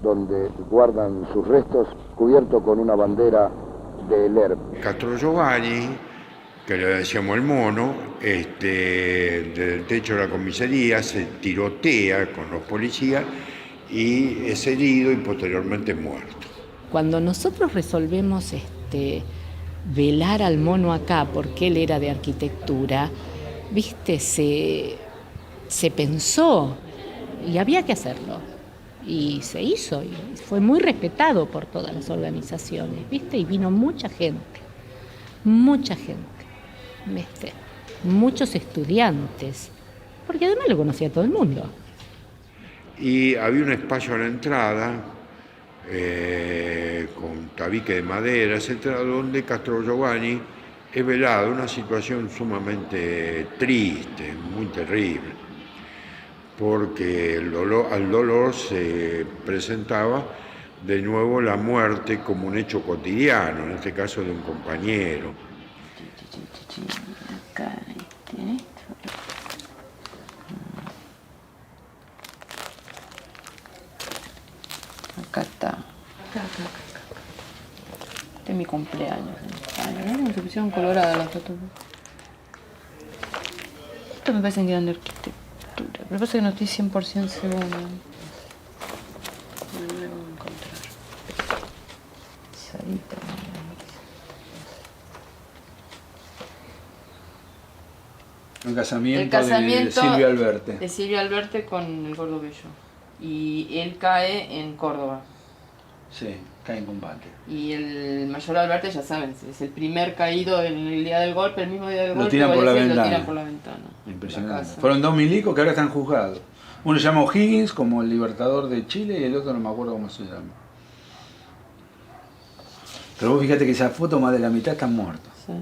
donde guardan sus restos, cubierto con una bandera de ERP. Castro Giovanni, que le decíamos el mono, desde el techo de la comisaría se tirotea con los policías y es herido y posteriormente muerto. Cuando nosotros resolvemos velar al mono acá, porque él era de arquitectura, se pensó y había que hacerlo. Y se hizo, y fue muy respetado por todas las organizaciones, y vino mucha gente, muchos estudiantes, porque además lo conocía todo el mundo. Y había un espacio a la entrada, con tabique de madera, etcétera, donde Castro Giovanni es velado, una situación sumamente triste, muy terrible, porque al dolor se presentaba de nuevo la muerte como un hecho cotidiano, en este caso de un compañero. Acá está. Este es mi cumpleaños. Me se pusieron coloradas las fotos. Esto me parece que eran de arquitectura. Pero pasa que no estoy 100% segura. No lo voy a encontrar. Sarita. Un casamiento, El casamiento de Silvia Alberte. De Silvia Alberte con el Gordo Bello. Y él cae en Córdoba. Sí, cae en combate. Y el mayor Alberte, ya saben, es el primer caído en el día del golpe, el mismo día del golpe. Lo tiran por la ventana. Lo tiran por la ventana. Impresionante. Fueron 2 milicos que ahora están juzgados. Uno se llama O'Higgins, como el libertador de Chile, y el otro no me acuerdo cómo se llama. Pero vos fíjate que esa foto más de la mitad están muertos. Sí.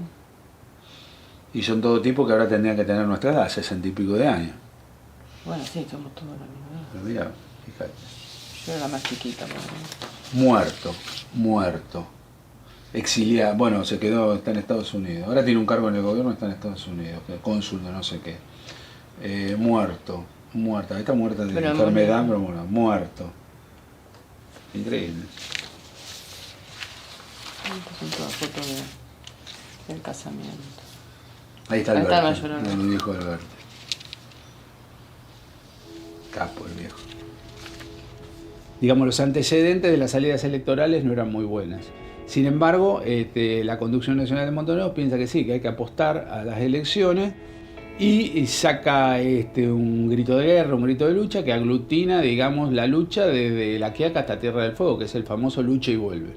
Y son todo tipos que ahora tendrían que tener nuestra edad, 60 y pico de años. Bueno, sí, somos todos la misma edad. Pero mira, fíjate. Yo era la más chiquita. Muerto. Exiliado. Bueno, se quedó, está en Estados Unidos. Ahora tiene un cargo en el gobierno, está en Estados Unidos, cónsul de no sé qué. Muerta. Está muerta de enfermedad, pero bueno, muerto. Increíble. Estas son todas fotos del casamiento. Ahí está Alberte, el viejo Alberte. Capo el viejo. Digamos, los antecedentes de las salidas electorales no eran muy buenas. Sin embargo, la Conducción Nacional de Montoneros piensa que sí, que hay que apostar a las elecciones y saca un grito de guerra, un grito de lucha que aglutina, digamos, la lucha desde La Quiaca hasta Tierra del Fuego, que es el famoso Lucha y Vuelve.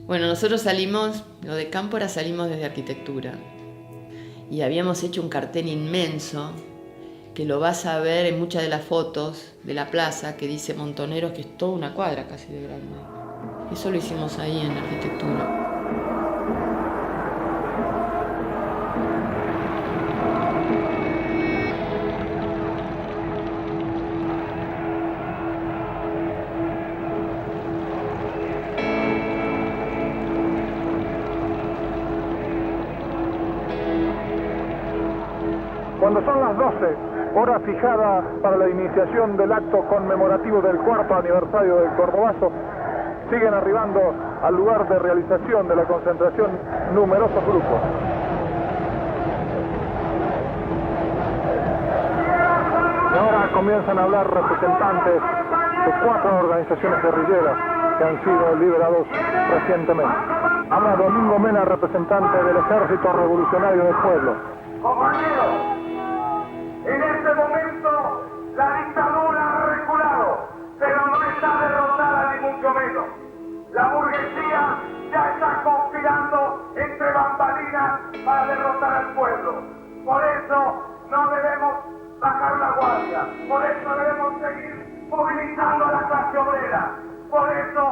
Bueno, nosotros salimos, lo de Cámpora salimos desde arquitectura y habíamos hecho un cartel inmenso que lo vas a ver en muchas de las fotos de la plaza que dice Montoneros, que es toda una cuadra casi de grande. Eso lo hicimos ahí en arquitectura. Cuando son las 12, hora fijada para la iniciación del acto conmemorativo del 4º aniversario del Cordobazo, siguen arribando al lugar de realización de la concentración numerosos grupos. Y ahora comienzan a hablar representantes de 4 organizaciones guerrilleras que han sido liberados recientemente. Habla Domingo Mena, representante del Ejército Revolucionario del Pueblo. Compañeros, en este momento la dictadura ha reculado, pero no está derrotada ni mucho menos. La burguesía ya está conspirando entre bambalinas para derrotar al pueblo. Por eso no debemos bajar la guardia, por eso debemos seguir movilizando a la clase obrera, por eso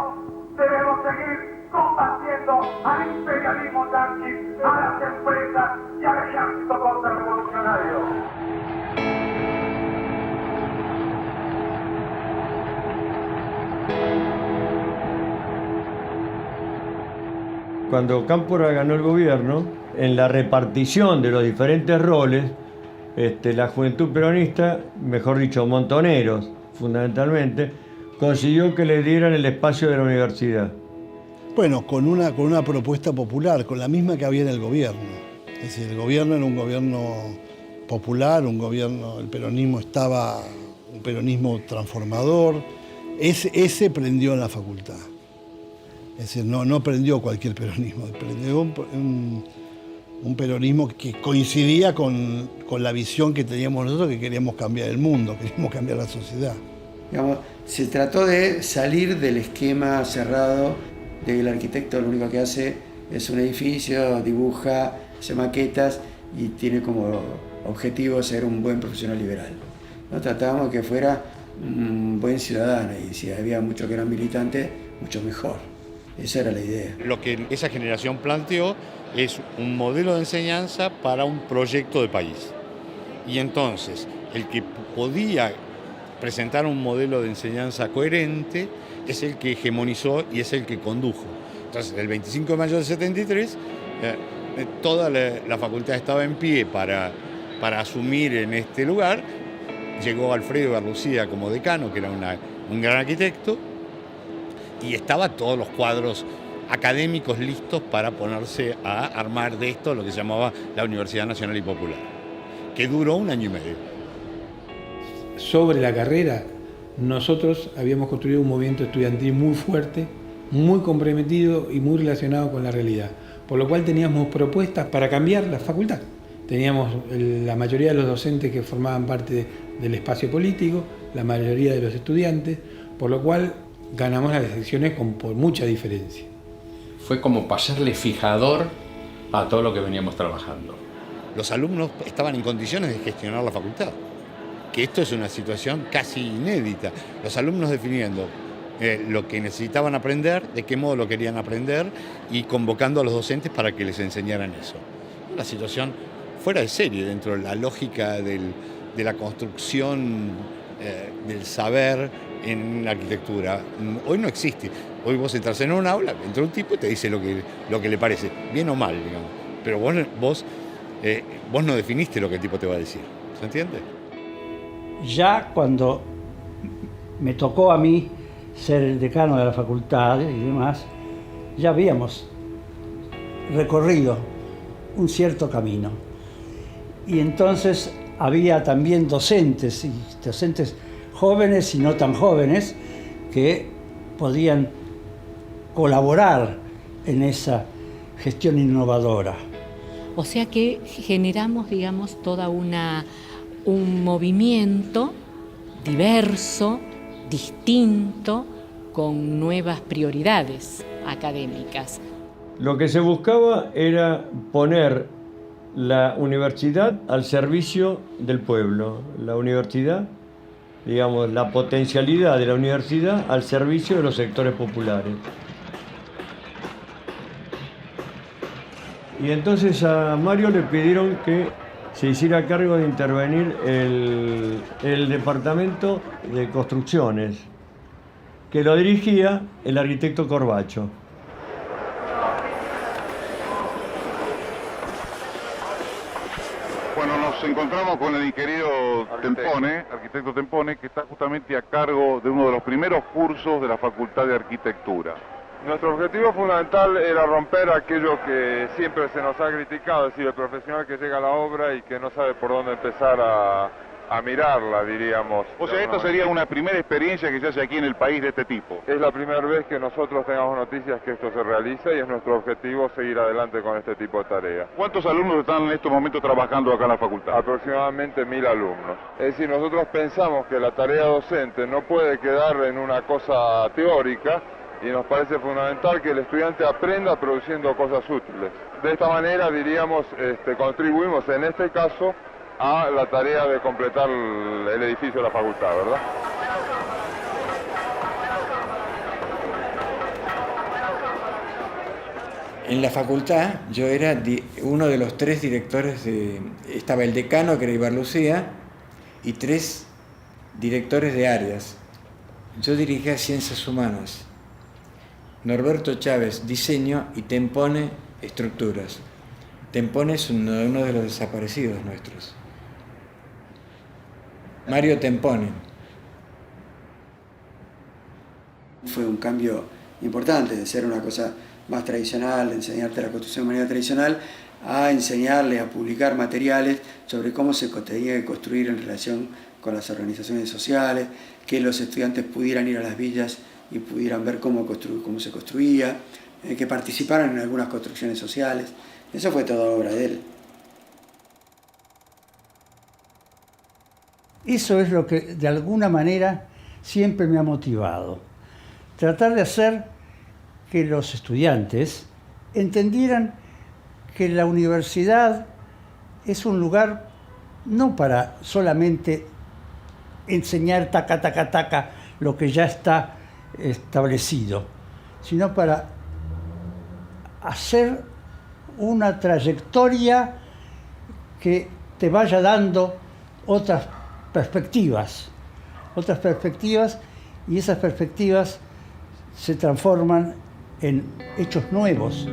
debemos seguir combatiendo al imperialismo yanqui, a las empresas y al ejército contrarrevolucionario. Cuando Cámpora ganó el gobierno, en la repartición de los diferentes roles, la juventud peronista, mejor dicho, Montoneros, fundamentalmente, consiguió que le dieran el espacio de la universidad. Bueno, con una propuesta popular, con la misma que había en el gobierno. Es decir, el gobierno era un gobierno popular, el peronismo estaba, un peronismo transformador. Ese prendió en la facultad. Es decir, no prendió cualquier peronismo, prendió un peronismo que coincidía con la visión que teníamos nosotros, que queríamos cambiar el mundo, queríamos cambiar la sociedad. Digamos, se trató de salir del esquema cerrado del arquitecto, lo único que hace es un edificio, dibuja, hace maquetas y tiene como objetivo ser un buen profesional liberal. ¿No? Tratábamos que fuera un buen ciudadano y si había muchos que eran militantes, mucho mejor. Esa era la idea. Lo que esa generación planteó es un modelo de enseñanza para un proyecto de país. Y entonces, el que podía presentar un modelo de enseñanza coherente es el que hegemonizó y es el que condujo. Entonces, el 25 de mayo del 73, toda la facultad estaba en pie para asumir en este lugar. Llegó Alfredo Garlucía como decano, que era un gran arquitecto, y estaban todos los cuadros académicos listos para ponerse a armar de esto lo que se llamaba la Universidad Nacional y Popular, que duró 1 año y medio. Sobre la carrera, nosotros habíamos construido un movimiento estudiantil muy fuerte, muy comprometido y muy relacionado con la realidad, por lo cual teníamos propuestas para cambiar la facultad. teníamos la mayoría de los docentes que formaban parte del espacio político, la mayoría de los estudiantes, por lo cual ganamos las elecciones por mucha diferencia. Fue como pasarle fijador a todo lo que veníamos trabajando. Los alumnos estaban en condiciones de gestionar la facultad, que esto es una situación casi inédita. Los alumnos definiendo lo que necesitaban aprender, de qué modo lo querían aprender y convocando a los docentes para que les enseñaran eso. Una situación fuera de serie dentro de la lógica de la construcción del saber en la arquitectura. Hoy no existe. Hoy vos entras en un aula, entra un tipo y te dice lo que le parece, bien o mal, digamos. Pero vos no definiste lo que el tipo te va a decir. ¿Se entiende? Ya cuando me tocó a mí ser el decano de la facultad y demás, ya habíamos recorrido un cierto camino. Y entonces había también docentes jóvenes y no tan jóvenes que podían colaborar en esa gestión innovadora. O sea que generamos, digamos, un movimiento diverso, distinto, con nuevas prioridades académicas. Lo que se buscaba era poner la universidad al servicio del pueblo. La universidad, digamos, la potencialidad de la universidad al servicio de los sectores populares. Y entonces a Mario le pidieron que se hiciera cargo de intervenir el departamento de construcciones, que lo dirigía el arquitecto Corbacho. Bueno, nos encontramos con el querido arquitecto Tempone, que está justamente a cargo de uno de los primeros cursos de la Facultad de Arquitectura. Nuestro objetivo fundamental era romper aquello que siempre se nos ha criticado, es decir, el profesional que llega a la obra y que no sabe por dónde empezar a mirarla, diríamos. O sea, esta sería una primera experiencia que se hace aquí en el país de este tipo. Es la primera vez que nosotros tengamos noticias que esto se realiza y es nuestro objetivo seguir adelante con este tipo de tareas. ¿Cuántos alumnos están en estos momentos trabajando acá en la facultad? Aproximadamente 1000 alumnos. Es decir, nosotros pensamos que la tarea docente no puede quedar en una cosa teórica, y nos parece fundamental que el estudiante aprenda produciendo cosas útiles. De esta manera, diríamos, contribuimos en este caso a la tarea de completar el edificio de la facultad, ¿verdad? En la facultad yo era uno de los 3 directores estaba el decano, que era Ibar Lucía, y 3 directores de áreas. Yo dirigía Ciencias Humanas. Norberto Chávez, diseño, y Tempone, estructuras. Tempone es uno de los desaparecidos nuestros. Mario Tempone. Fue un cambio importante de ser una cosa más tradicional, de enseñarte la construcción de manera tradicional, a enseñarle a publicar materiales sobre cómo se tenía que construir en relación con las organizaciones sociales, que los estudiantes pudieran ir a las villas y pudieran ver cómo se construía, que participaran en algunas construcciones sociales. Eso fue toda obra de él. Eso es lo que de alguna manera siempre me ha motivado. Tratar de hacer que los estudiantes entendieran que la universidad es un lugar no para solamente enseñar taca, taca, taca lo que ya está establecido, sino para hacer una trayectoria que te vaya dando otras perspectivas, y esas perspectivas se transforman en hechos nuevos.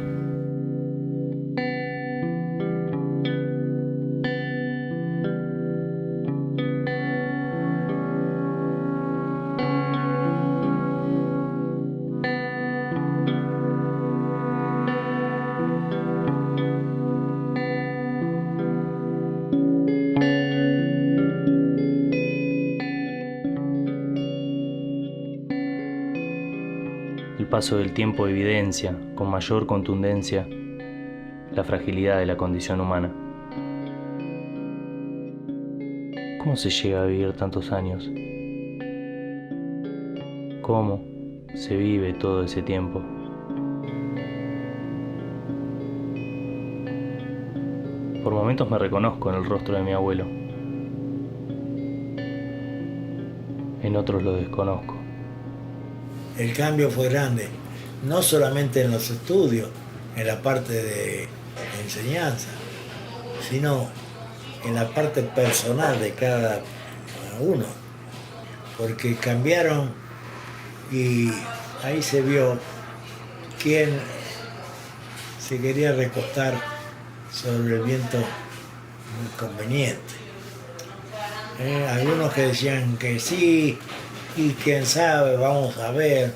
El paso del tiempo evidencia, con mayor contundencia, la fragilidad de la condición humana. ¿Cómo se llega a vivir tantos años? ¿Cómo se vive todo ese tiempo? Por momentos me reconozco en el rostro de mi abuelo. En otros lo desconozco. El cambio fue grande, no solamente en los estudios, en la parte de enseñanza, sino en la parte personal de cada uno, porque cambiaron y ahí se vio quién se quería recostar sobre el viento inconveniente. Algunos que decían que sí, y quién sabe, vamos a ver.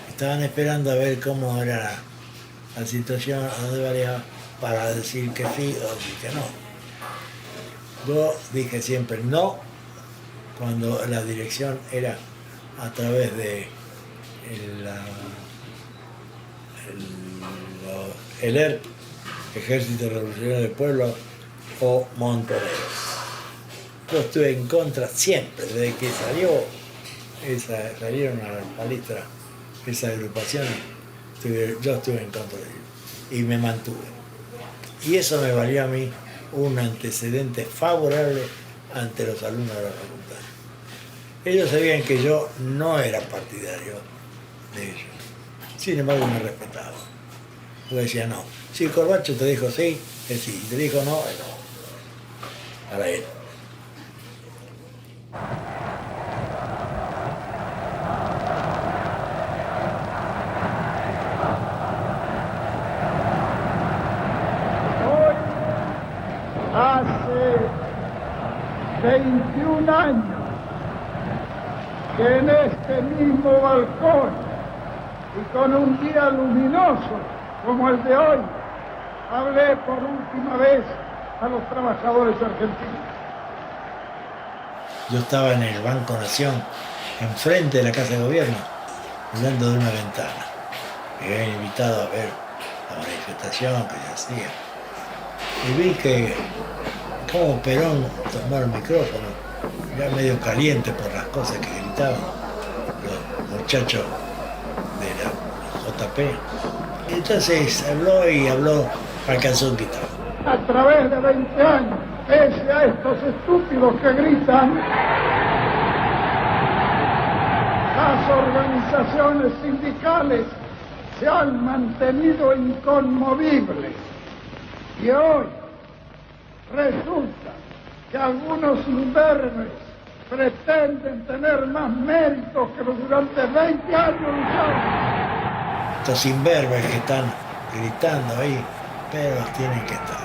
Estaban esperando a ver cómo era la situación, a dónde variaba, para decir que sí o decir que no. Yo dije siempre no, cuando la dirección era a través de el ERP, Ejército Revolucionario del Pueblo, o Montoneros. Yo estuve en contra siempre, desde que salieron a la palestra esa agrupación, yo estuve en contra de ellos y me mantuve. Y eso me valió a mí un antecedente favorable ante los alumnos de la facultad. Ellos sabían que yo no era partidario de ellos, sin embargo me respetaban. Yo decía no, si Corbacho te dijo sí, es sí, si te dijo no, es no. Para él. Hace 21 años que en este mismo balcón y con un día luminoso como el de hoy, hablé por última vez a los trabajadores argentinos. Yo estaba en el Banco Nación, enfrente de la Casa de Gobierno, mirando de una ventana. Me habían invitado a ver la manifestación que se hacía. Y vi que como Perón tomó el micrófono, ya medio caliente por las cosas que gritaban los muchachos de la JP. Entonces habló, alcanzó un guitarra. A través de 20 años, pese a estos estúpidos que gritan, las organizaciones sindicales se han mantenido inconmovibles. Y hoy resulta que algunos imberbes pretenden tener más méritos que los durante 20 años lucharon. Estos imberbes que están gritando ahí, pero tienen que estar.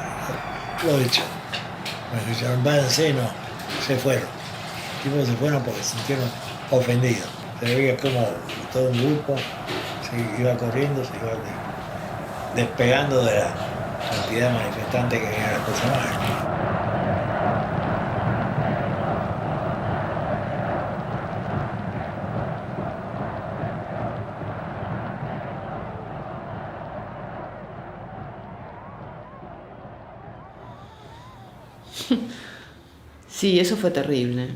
Lo he hecho. Me dijeron, váyanse, no, se fueron. Los tipos se fueron porque se sintieron ofendidos. Se veía como todo un grupo se iba corriendo, se iba despegando de la cantidad de manifestantes que había en la Plaza Mayor. Sí, eso fue terrible.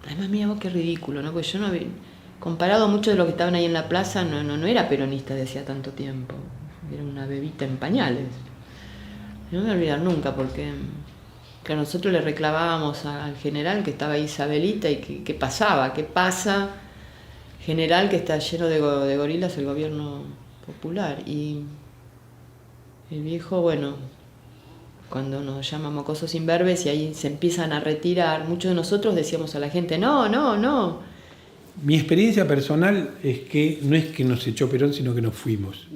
Además, mira vos qué ridículo, ¿no? Porque yo no había... Comparado a muchos de los que estaban ahí en la plaza, no era peronista de hacía tanto tiempo. Era una bebita en pañales. No me voy a olvidar nunca porque nosotros le reclamábamos al general que estaba ahí Isabelita y qué pasaba, qué pasa, general, que está lleno de gorilas el gobierno popular. Y el viejo, bueno, cuando nos llaman mocosos imberbes y ahí se empiezan a retirar, muchos de nosotros decíamos a la gente, no. Mi experiencia personal es que no es que nos echó Perón, sino que nos fuimos.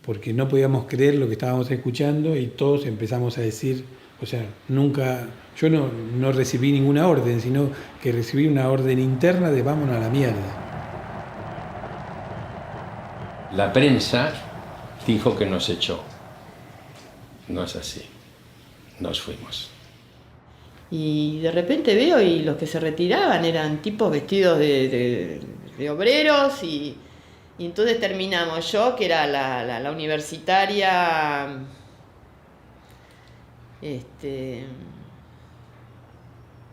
Porque no podíamos creer lo que estábamos escuchando y todos empezamos a decir, o sea, nunca, yo no recibí ninguna orden, sino que recibí una orden interna de vámonos a la mierda. La prensa dijo que nos echó. No es así. Nos fuimos. Y de repente veo y los que se retiraban eran tipos vestidos de obreros y entonces terminamos yo, que era la universitaria,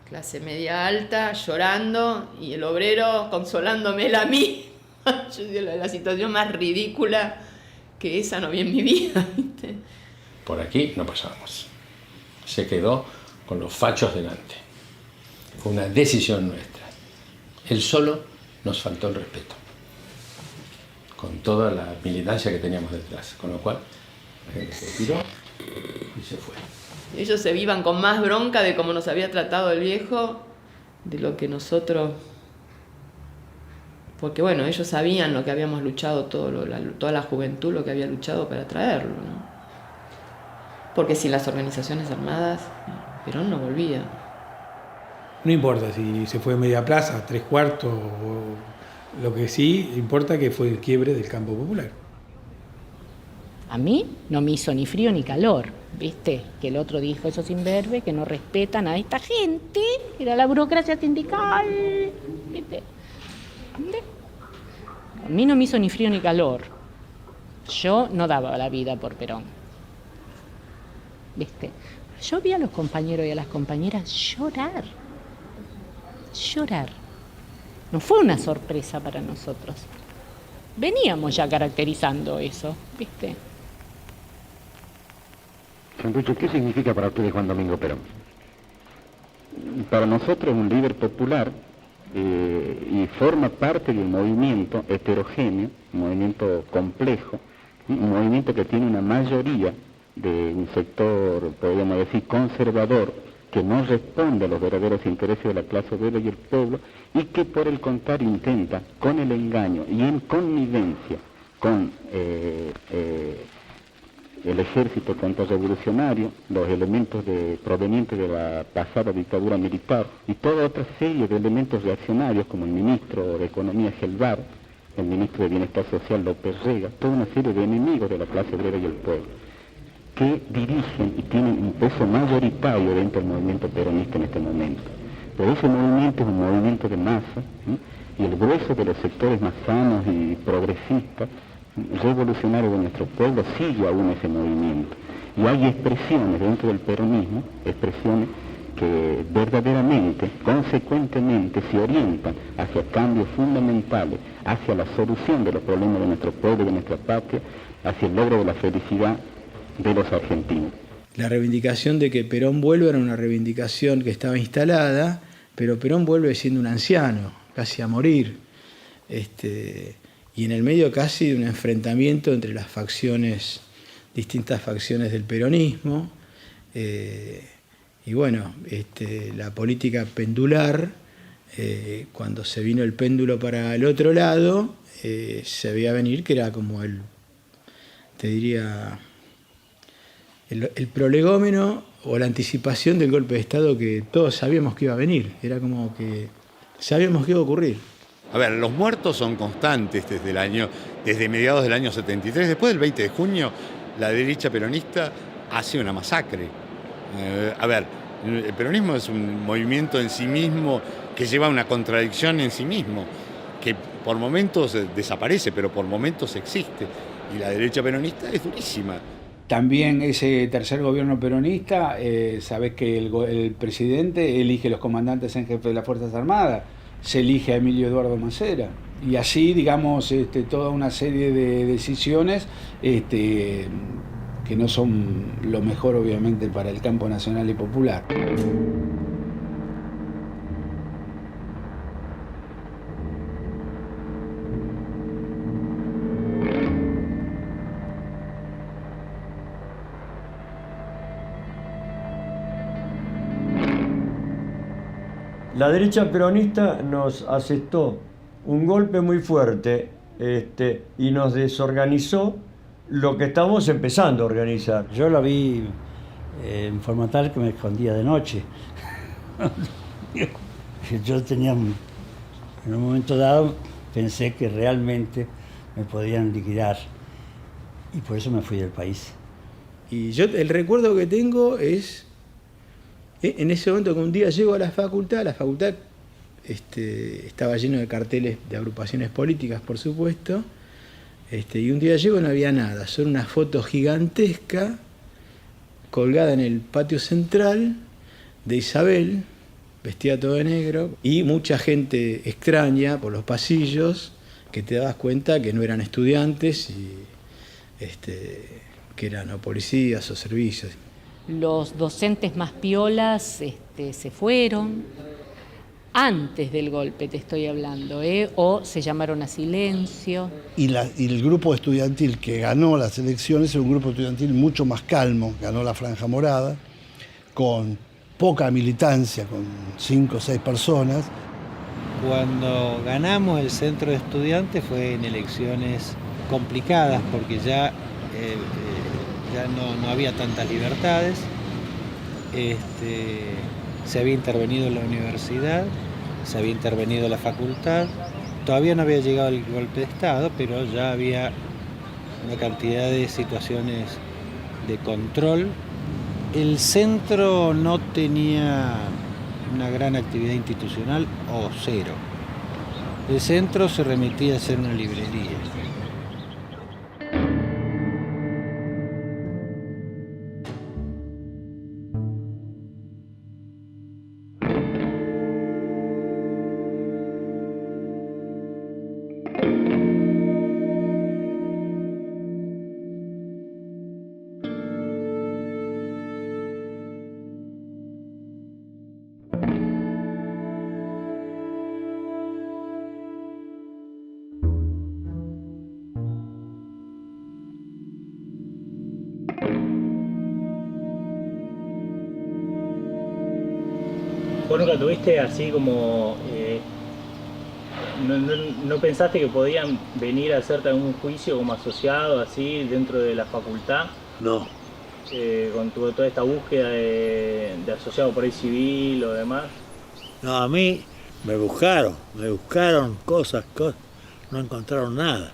clase media alta, llorando, y el obrero consolándomela a mí. Yo digo, la situación más ridícula que esa no vi en mi vida, ¿viste? Por aquí no pasábamos. Se quedó con los fachos delante. Fue una decisión nuestra. Él solo nos faltó el respeto, con toda la militancia que teníamos detrás. Con lo cual, la gente se tiró y se fue. Ellos se vivan con más bronca de cómo nos había tratado el viejo, de lo que nosotros... Porque bueno, ellos sabían lo que habíamos luchado, toda la juventud, lo que había luchado para traerlo, ¿no? Porque sin las organizaciones armadas, Perón no volvía. No importa si se fue media plaza, 3/4, o lo que sí importa que fue el quiebre del campo popular. A mí no me hizo ni frío ni calor, ¿viste? Que el otro dijo, esos imberbes que no respetan a esta gente, era la burocracia sindical, ¿viste? A mí no me hizo ni frío ni calor. Yo no daba la vida por Perón, ¿viste? Yo vi a los compañeros y a las compañeras llorar. No fue una sorpresa para nosotros. Veníamos ya caracterizando eso, ¿viste? Santucho, ¿qué significa para ustedes Juan Domingo Perón? Para nosotros un líder popular y forma parte de un movimiento heterogéneo, un movimiento complejo, un movimiento que tiene una mayoría de un sector, podríamos decir, conservador, que no responde a los verdaderos intereses de la clase obrera y el pueblo, y que por el contrario intenta, con el engaño y en connivencia con el ejército contrarrevolucionario, los elementos provenientes de la pasada dictadura militar y toda otra serie de elementos reaccionarios como el ministro de Economía Gelbar, el ministro de Bienestar Social López Rega, toda una serie de enemigos de la clase obrera y el pueblo, que dirigen y tienen un peso mayoritario dentro del movimiento peronista en este momento. Pero ese movimiento es un movimiento de masa, y el grueso de los sectores más sanos y progresistas, revolucionarios de nuestro pueblo, sigue aún ese movimiento. Y hay expresiones dentro del peronismo, expresiones que verdaderamente, consecuentemente, se orientan hacia cambios fundamentales, hacia la solución de los problemas de nuestro pueblo y de nuestra patria, hacia el logro de la felicidad de los argentinos. La reivindicación de que Perón vuelva era una reivindicación que estaba instalada, pero Perón vuelve siendo un anciano, casi a morir, y en el medio casi de un enfrentamiento entre las facciones, distintas facciones del peronismo, y bueno, la política pendular, cuando se vino el péndulo para el otro lado, se veía venir que era como el prolegómeno o la anticipación del golpe de Estado que todos sabíamos que iba a venir. Era como que sabíamos que iba a ocurrir. A ver, los muertos son constantes desde mediados del año 73. Después del 20 de junio, la derecha peronista hace una masacre. A ver, el peronismo es un movimiento en sí mismo que lleva una contradicción en sí mismo, que por momentos desaparece, pero por momentos existe. Y la derecha peronista es durísima. También ese tercer gobierno peronista, sabés que el presidente elige los comandantes en jefe de las Fuerzas Armadas, se elige a Emilio Eduardo Mancera. Y así, digamos, toda una serie de decisiones que no son lo mejor, obviamente, para el campo nacional y popular. La derecha peronista nos asestó un golpe muy fuerte y nos desorganizó lo que estamos empezando a organizar. Yo lo vi en forma tal que me escondía de noche. Yo tenía, en un momento dado, pensé que realmente me podían liquidar y por eso me fui del país. Y yo el recuerdo que tengo es en ese momento que un día llego a la facultad estaba lleno de carteles de agrupaciones políticas, por supuesto, y un día llego y no había nada, solo una foto gigantesca colgada en el patio central de Isabel, vestía todo de negro, y mucha gente extraña por los pasillos, que te dabas cuenta que no eran estudiantes y que eran o policías o servicios. Los docentes más piolas se fueron, antes del golpe te estoy hablando, o se llamaron a silencio. Y el grupo estudiantil que ganó las elecciones era un grupo estudiantil mucho más calmo, ganó la Franja Morada, con poca militancia, con 5 o 6 personas. Cuando ganamos el centro de estudiantes fue en elecciones complicadas porque ya no había tantas libertades. Se había intervenido en la universidad, se había intervenido en la facultad. Todavía no había llegado el golpe de Estado, pero ya había una cantidad de situaciones de control. El centro no tenía una gran actividad institucional o cero. El centro se remitía a ser una librería. ¿Vos nunca tuviste así como... no pensaste que podían venir a hacerte algún juicio como asociado así dentro de la facultad? No. Con toda esta búsqueda de asociado por ahí civil o demás. No, a mí me buscaron cosas, no encontraron nada.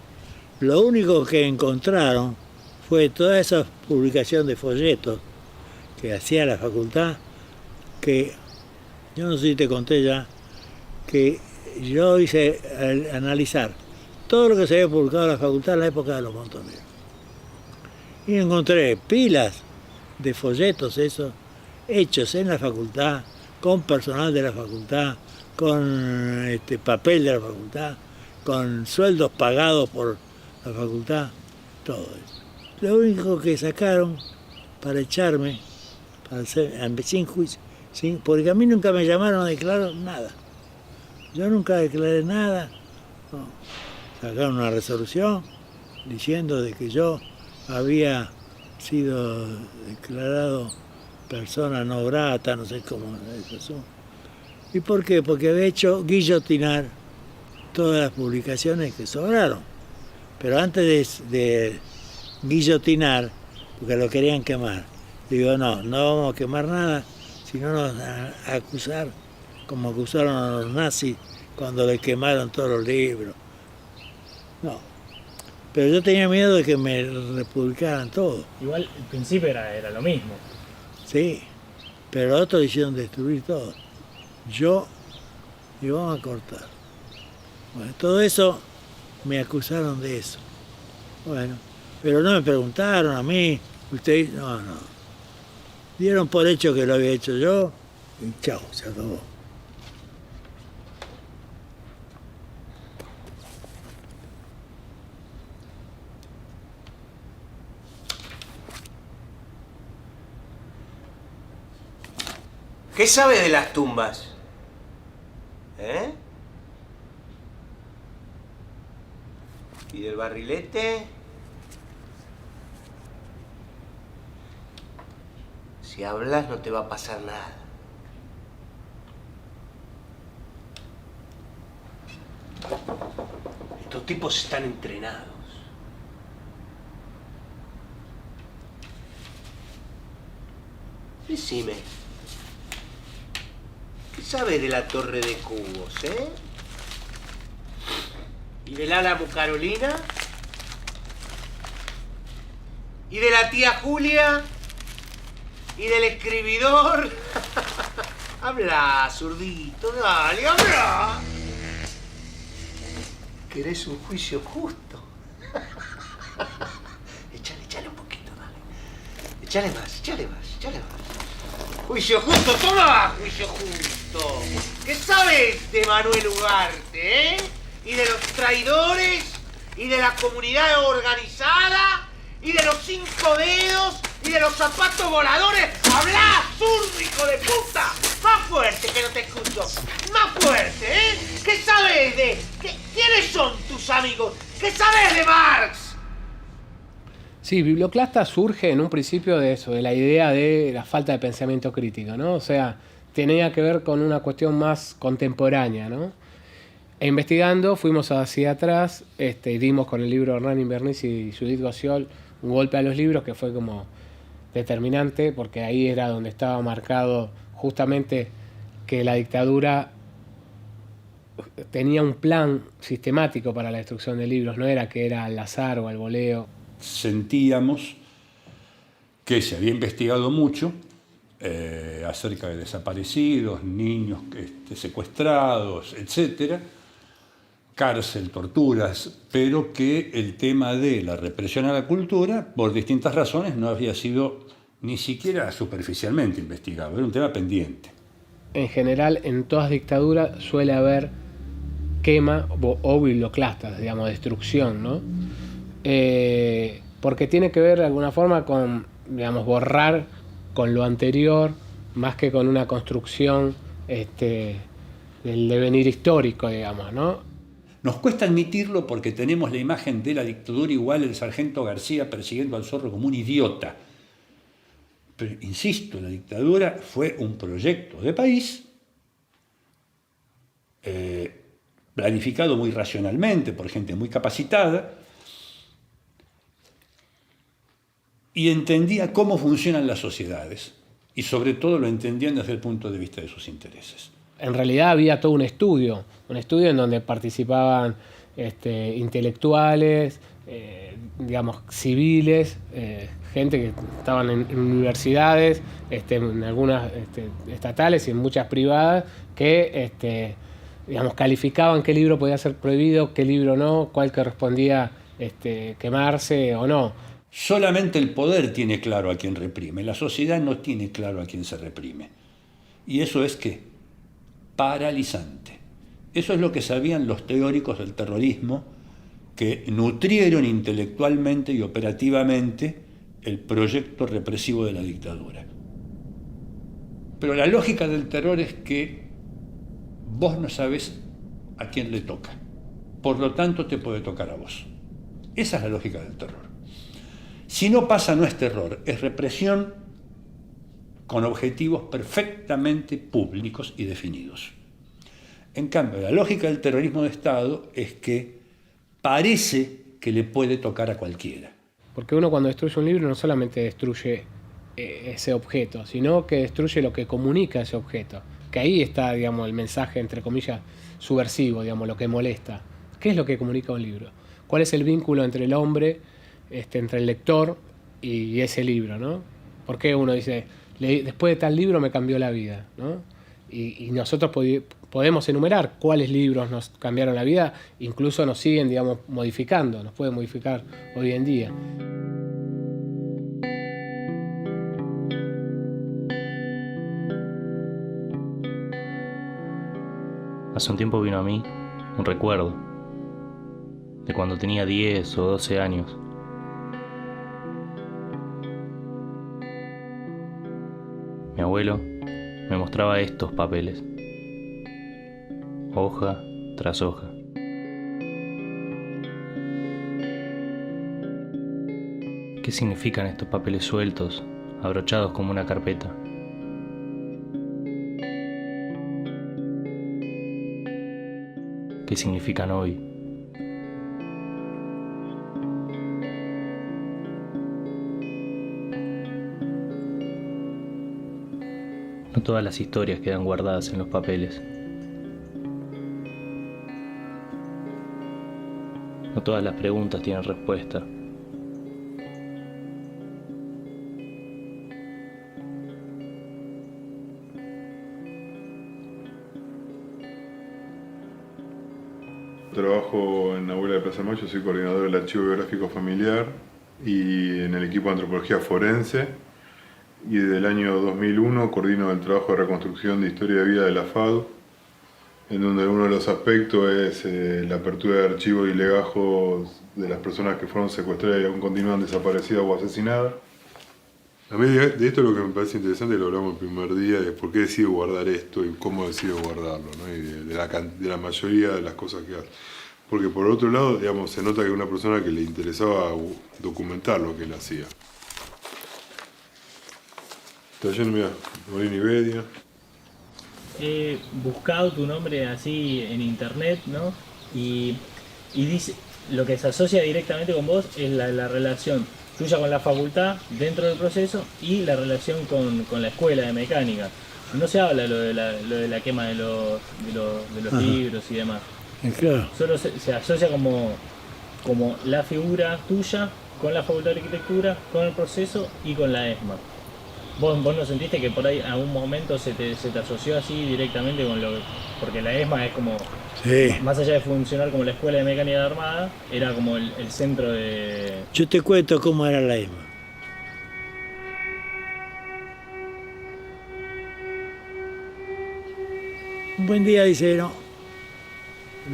Lo único que encontraron fue toda esa publicación de folletos que hacía la facultad, que yo no sé si te conté ya, que yo hice analizar todo lo que se había publicado en la facultad en la época de los Montoneros. Y encontré pilas de folletos esos, hechos en la facultad, con personal de la facultad, con papel de la facultad, con sueldos pagados por la facultad, todo eso. Lo único que sacaron para echarme, sin juicio, porque a mí nunca me llamaron a declarar nada. Yo nunca declaré nada. No. Sacaron una resolución diciendo de que yo había sido declarado persona no grata, no sé cómo es eso. ¿Y por qué? Porque había hecho guillotinar todas las publicaciones que sobraron. Pero antes de guillotinar, porque lo querían quemar, digo, no vamos a quemar nada, sino nos van a acusar, como acusaron a los nazis cuando le quemaron todos los libros. No. Pero yo tenía miedo de que me republicaran todo. Igual el principio era lo mismo. Sí, pero otros hicieron destruir todo. Y vamos a cortar. Bueno, todo eso me acusaron de eso. Bueno, pero no me preguntaron a mí, ustedes, no. Dieron por hecho que lo había hecho yo y chao, se acabó. ¿Qué sabes de las tumbas? ¿Eh? ¿Y del barrilete? Si hablas no te va a pasar nada. Estos tipos están entrenados. Decime, ¿qué sabes de la Torre de Cubos, ¿Y del Álamo Carolina? ¿Y de la tía Julia? ¿Y del escribidor? Habla, zurdito, dale, habla. ¿Querés un juicio justo? Echale un poquito, dale. Echale más. Juicio justo, toma, juicio justo. pregunto. ¿Qué sabes de Manuel Ugarte, y de los traidores, y de la comunidad organizada, y de los 5 dedos, y de los zapatos voladores? ¡Hablá, zurdo, hijo de puta! Más fuerte, que no te escucho. Más fuerte, ¿eh? ¿Qué sabes de...? ¿Quiénes son tus amigos? ¿Qué sabes de Marx? Sí, Biblioclasta surge en un principio de eso, de la idea de la falta de pensamiento crítico, ¿no? O sea, tenía que ver con una cuestión más contemporánea, ¿no? E investigando, fuimos hacia atrás, y dimos con el libro de Hernán Inverniz y Judith Gossiol un golpe a los libros que fue como determinante, porque ahí era donde estaba marcado justamente que la dictadura tenía un plan sistemático para la destrucción de libros, no era que era al azar o al voleo. Sentíamos que se había investigado mucho acerca de desaparecidos, niños secuestrados, etcétera, cárcel, torturas, pero que el tema de la represión a la cultura, por distintas razones, no había sido ni siquiera superficialmente investigado, era un tema pendiente. En general, en todas dictaduras suele haber quema o biblioclastas, digamos, destrucción, ¿no? Porque tiene que ver de alguna forma con, digamos, borrar con lo anterior, más que con una construcción del devenir histórico, digamos, ¿no? Nos cuesta admitirlo porque tenemos la imagen de la dictadura igual el sargento García persiguiendo al zorro como un idiota. Pero, insisto, la dictadura fue un proyecto de país planificado muy racionalmente por gente muy capacitada y entendía cómo funcionan las sociedades y sobre todo lo entendían desde el punto de vista de sus intereses. En realidad había todo un estudio en donde participaban intelectuales, digamos, civiles, gente que estaban en universidades, en algunas estatales y en muchas privadas, que digamos, calificaban qué libro podía ser prohibido, qué libro no, cuál correspondía quemarse o no. Solamente el poder tiene claro a quién reprime, la sociedad no tiene claro a quién se reprime. Y eso es ¿qué? Paralizante. Eso es lo que sabían los teóricos del terrorismo que nutrieron intelectualmente y operativamente el proyecto represivo de la dictadura. Pero la lógica del terror es que vos no sabés a quién le toca. Por lo tanto, te puede tocar a vos. Esa es la lógica del terror. Si no pasa, no es terror, es represión con objetivos perfectamente públicos y definidos. En cambio, la lógica del terrorismo de Estado es que parece que le puede tocar a cualquiera. Porque uno cuando destruye un libro no solamente destruye ese objeto, sino que destruye lo que comunica ese objeto. Que ahí está, digamos, el mensaje, entre comillas, subversivo, digamos, lo que molesta. ¿Qué es lo que comunica un libro? ¿Cuál es el vínculo entre el hombre, entre el lector y ese libro, ¿no? ¿Por qué uno dice, después de tal libro me cambió la vida, ¿no? Y nosotros podemos enumerar cuáles libros nos cambiaron la vida, incluso nos siguen, digamos, modificando, nos pueden modificar hoy en día. Hace un tiempo vino a mí un recuerdo de cuando tenía 10 o 12 años. Mi abuelo me mostraba estos papeles, hoja tras hoja. ¿Qué significan estos papeles sueltos, abrochados como una carpeta? ¿Qué significan hoy? No todas las historias quedan guardadas en los papeles. No todas las preguntas tienen respuesta. Trabajo en Abuela de Plaza Mayo, soy coordinador del Archivo Biográfico Familiar y en el equipo de Antropología Forense. y desde el año 2001 coordino el trabajo de reconstrucción de historia de vida de la FADU, en donde uno de los aspectos es la apertura de archivos y legajos de las personas que fueron secuestradas y aún continúan desaparecidas o asesinadas. A mí de esto lo que me parece interesante, lo hablamos el primer día, es por qué decido guardar esto y cómo decido guardarlo, ¿no? Y de la mayoría de las cosas que hace. Porque por otro lado, digamos, se nota que es una persona que le interesaba documentar lo que él hacía. Taller, mira, Molina y Bedia. He buscado tu nombre así en internet, ¿no? Y dice, lo que se asocia directamente con vos es la relación tuya con la facultad dentro del proceso y la relación con la escuela de mecánica. No se habla lo de la quema de los libros y demás. Claro. Solo se asocia como la figura tuya con la facultad de arquitectura, con el proceso y con la ESMA. ¿Vos no sentiste que por ahí en algún momento se te asoció así directamente con lo que... Porque la ESMA es como... Sí. Más allá de funcionar como la Escuela de Mecánica de Armada, era como el centro de... Yo te cuento cómo era la ESMA. Un buen día dice, no,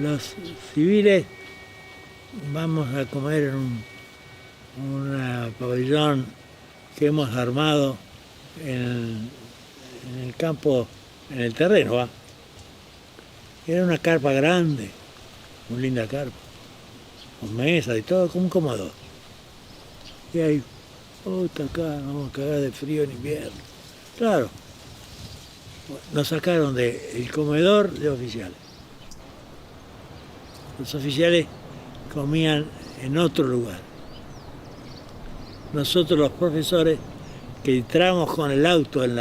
los civiles vamos a comer en un pabellón que hemos armado en el campo, en el terreno, ¿va? Era una carpa grande, muy linda carpa, con mesa y todo, como un comedor. Y ahí, puta, acá nos vamos a cagar de frío en invierno. Claro, nos sacaron del comedor de oficiales. Los oficiales comían en otro lugar. Nosotros los profesores que entramos con el auto en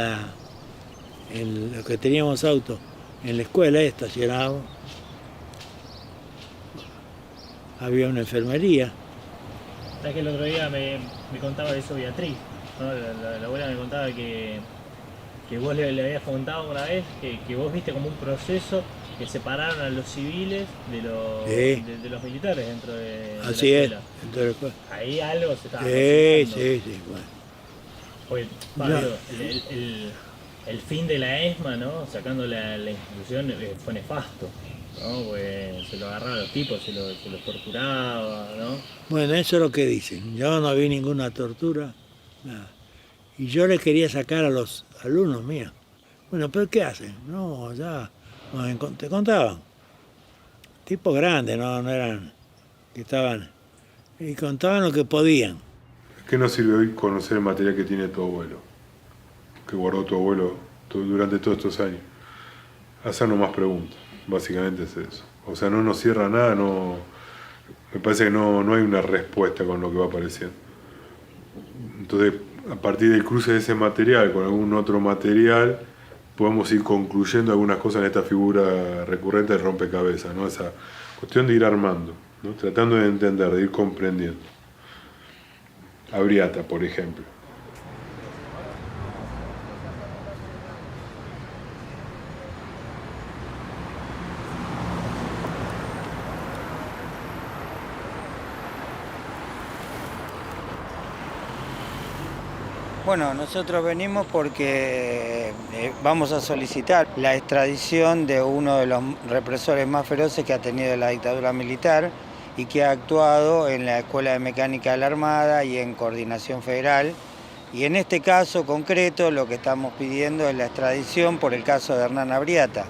lo que teníamos auto en la escuela, estacionábamos, había una enfermería. ¿Sabes que el otro día me contaba de eso Beatriz? ¿No? La abuela me contaba que vos le habías contado una vez que vos viste como un proceso que separaron a los civiles de los militares dentro de la escuela. Dentro de la escuela. Ahí algo se estaba Sí, bueno. Porque, el fin de la ESMA, ¿no? Sacando la institución, fue nefasto, ¿no? Pues se lo agarraban a los tipos, se los torturaba, ¿no? Bueno, eso es lo que dicen. Yo no vi ninguna tortura, nada. Y yo les quería sacar a los alumnos míos. Bueno, pero ¿qué hacen? No, ya te contaban. Tipos grandes, no eran que estaban. Y contaban lo que podían. ¿Qué nos sirve hoy conocer el material que tiene tu abuelo? Que guardó tu abuelo durante todos estos años. Hacernos más preguntas, básicamente es eso. O sea, no nos cierra nada, me parece que no hay una respuesta con lo que va apareciendo. Entonces, a partir del cruce de ese material con algún otro material, podemos ir concluyendo algunas cosas en esta figura recurrente del rompecabezas, ¿no? Esa cuestión de ir armando, ¿no? Tratando de entender, de ir comprendiendo. Abriata, por ejemplo. Bueno, nosotros venimos porque vamos a solicitar la extradición de uno de los represores más feroces que ha tenido la dictadura militar y que ha actuado en la Escuela de Mecánica de la Armada y en Coordinación Federal. Y en este caso concreto lo que estamos pidiendo es la extradición por el caso de Hernán Abriata.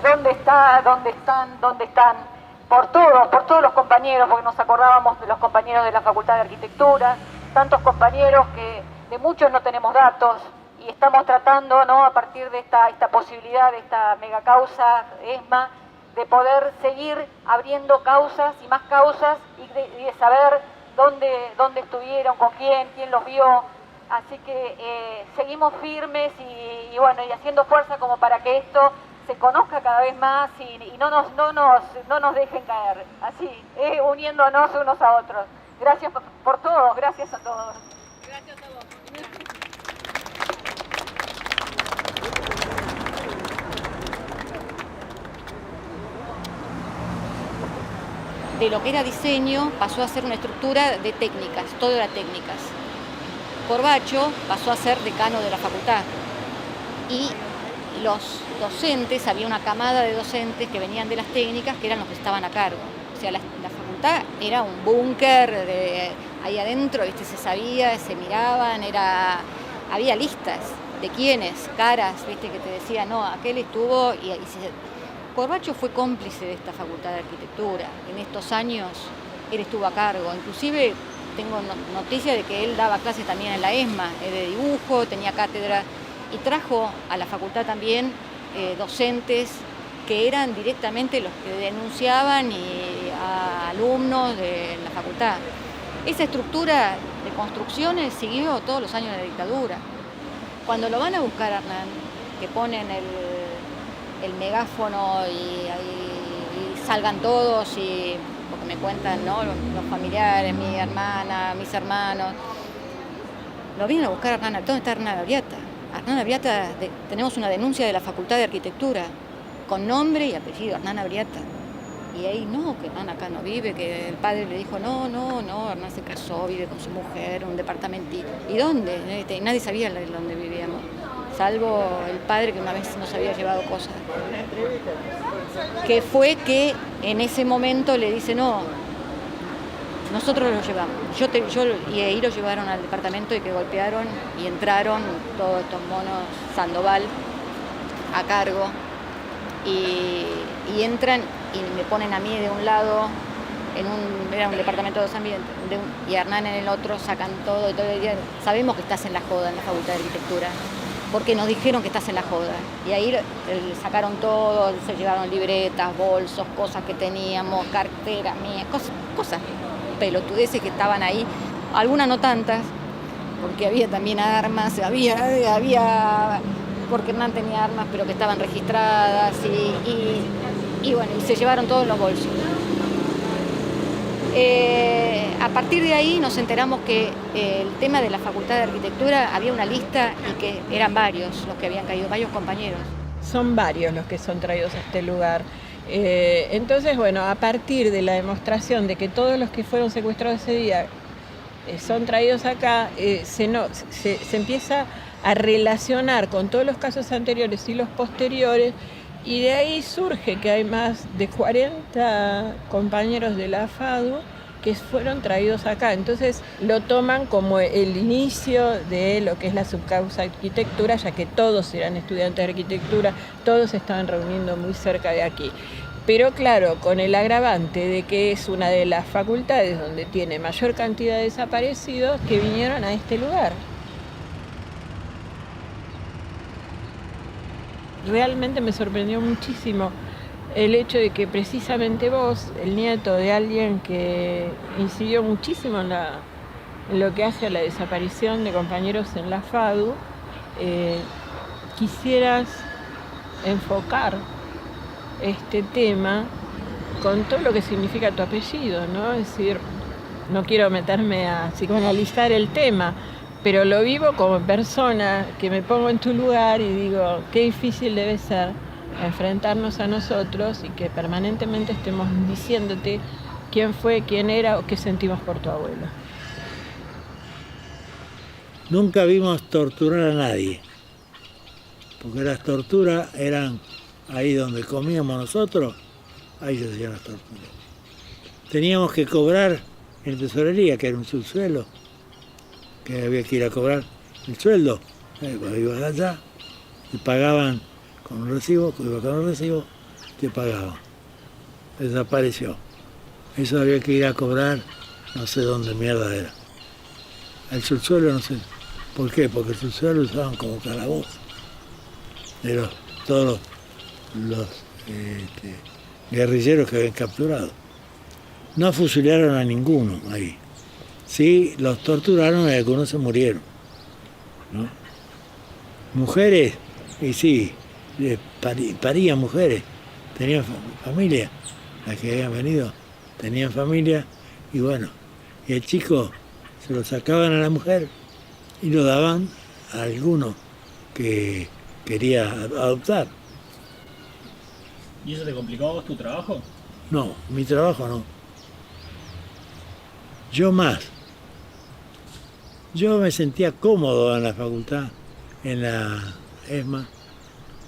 ¿Dónde está? ¿Dónde están? ¿Dónde están? Por todos los compañeros, porque nos acordábamos de los compañeros de la Facultad de Arquitectura, tantos compañeros que de muchos no tenemos datos y estamos tratando, ¿no?, a partir de esta posibilidad, de esta megacausa ESMA, de poder seguir abriendo causas y más causas y de saber dónde estuvieron, con quién los vio. Así que seguimos firmes y bueno, y haciendo fuerza como para que esto se conozca cada vez más y no nos dejen caer, así, uniéndonos unos a otros. Gracias por todo, gracias a todos. Gracias a vos. de lo que era diseño pasó a ser una estructura de técnicas, todo era técnicas. Corbacho pasó a ser decano de la facultad y los docentes, había una camada de docentes que venían de las técnicas que eran los que estaban a cargo. O sea, la facultad era un búnker, ahí adentro, ¿viste? Se sabía, se miraban, había listas de quiénes, caras, ¿viste? Que te decían, no, aquel estuvo Corbacho fue cómplice de esta facultad de arquitectura. En estos años él estuvo a cargo, inclusive tengo noticia de que él daba clases también en la ESMA, de dibujo, tenía cátedra y trajo a la facultad también docentes que eran directamente los que denunciaban a alumnos de la facultad. Esa estructura de construcciones siguió todos los años de la dictadura. Cuando lo van a buscar a Hernán, que ponen el megáfono y salgan todos, porque me cuentan, ¿no?, los familiares, mi hermana, mis hermanos, lo vienen a buscar a Hernán. ¿Dónde está Hernán Abriata? Hernán Abriata, tenemos una denuncia de la Facultad de Arquitectura, con nombre y apellido, Hernán Abriata. Y ahí, no, que Hernán acá no vive, que el padre le dijo, no, Hernán se casó, vive con su mujer, un departamentito. ¿Y dónde? Nadie sabía dónde vivíamos, salvo el padre que una vez nos había llevado cosas. Que fue que en ese momento le dice, no, nosotros lo llevamos. Y ahí lo llevaron al departamento y que golpearon y entraron todos estos monos Sandoval a cargo. Y entran y me ponen a mí de un lado, era un departamento de dos ambientes, y a Hernán en el otro, sacan todo el día. Sabemos que estás en la joda en la Facultad de Arquitectura, porque nos dijeron que estás en la joda. Y ahí sacaron todo, se llevaron libretas, bolsos, cosas que teníamos, carteras mías, cosas pelotudeces que estaban ahí, algunas no tantas, porque había también armas, había porque Hernán tenía armas, pero que estaban registradas, y bueno, y se llevaron todos los bolsos. A partir de ahí nos enteramos que el tema de la Facultad de Arquitectura había una lista y que eran varios los que habían caído, varios compañeros. Son varios los que son traídos a este lugar. Entonces, bueno, a partir de la demostración de que todos los que fueron secuestrados ese día son traídos acá, se empieza a relacionar con todos los casos anteriores y los posteriores, y de ahí surge que hay más de 40 compañeros de la FADU que fueron traídos acá. Entonces lo toman como el inicio de lo que es la subcausa arquitectura, ya que todos eran estudiantes de arquitectura, todos se estaban reuniendo muy cerca de aquí. Pero claro, con el agravante de que es una de las facultades donde tiene mayor cantidad de desaparecidos que vinieron a este lugar. Realmente me sorprendió muchísimo el hecho de que precisamente vos, el nieto de alguien que incidió muchísimo en lo que hace a la desaparición de compañeros en la FADU, quisieras enfocar este tema con todo lo que significa tu apellido, ¿no? Es decir, no quiero meterme a psicoanalizar el tema, pero lo vivo como persona que me pongo en tu lugar y digo, qué difícil debe ser enfrentarnos a nosotros y que permanentemente estemos diciéndote quién fue, quién era o qué sentimos por tu abuelo. Nunca vimos torturar a nadie, porque las torturas eran ahí donde comíamos nosotros, ahí se hacían las torturas. Teníamos que cobrar en tesorería, que era un subsuelo, que había que ir a cobrar el sueldo. Cuando ibas allá, te pagaban con un recibo, cuando ibas con un recibo, te pagaban. Desapareció. Eso había que ir a cobrar, no sé dónde mierda era. El subsuelo no sé. ¿Por qué? Porque el subsuelo lo usaban como calabozo. De todos los guerrilleros que habían capturado. No fusilaron a ninguno ahí. Sí, los torturaron y algunos se murieron, ¿no? Mujeres, y sí, parían mujeres, tenían familia, las que habían venido tenían familia, y bueno, y el chico se lo sacaban a la mujer y lo daban a alguno que quería adoptar. ¿Y eso te complicó a vos tu trabajo? No, mi trabajo no. yo más. Yo me sentía cómodo en la facultad, en la ESMA,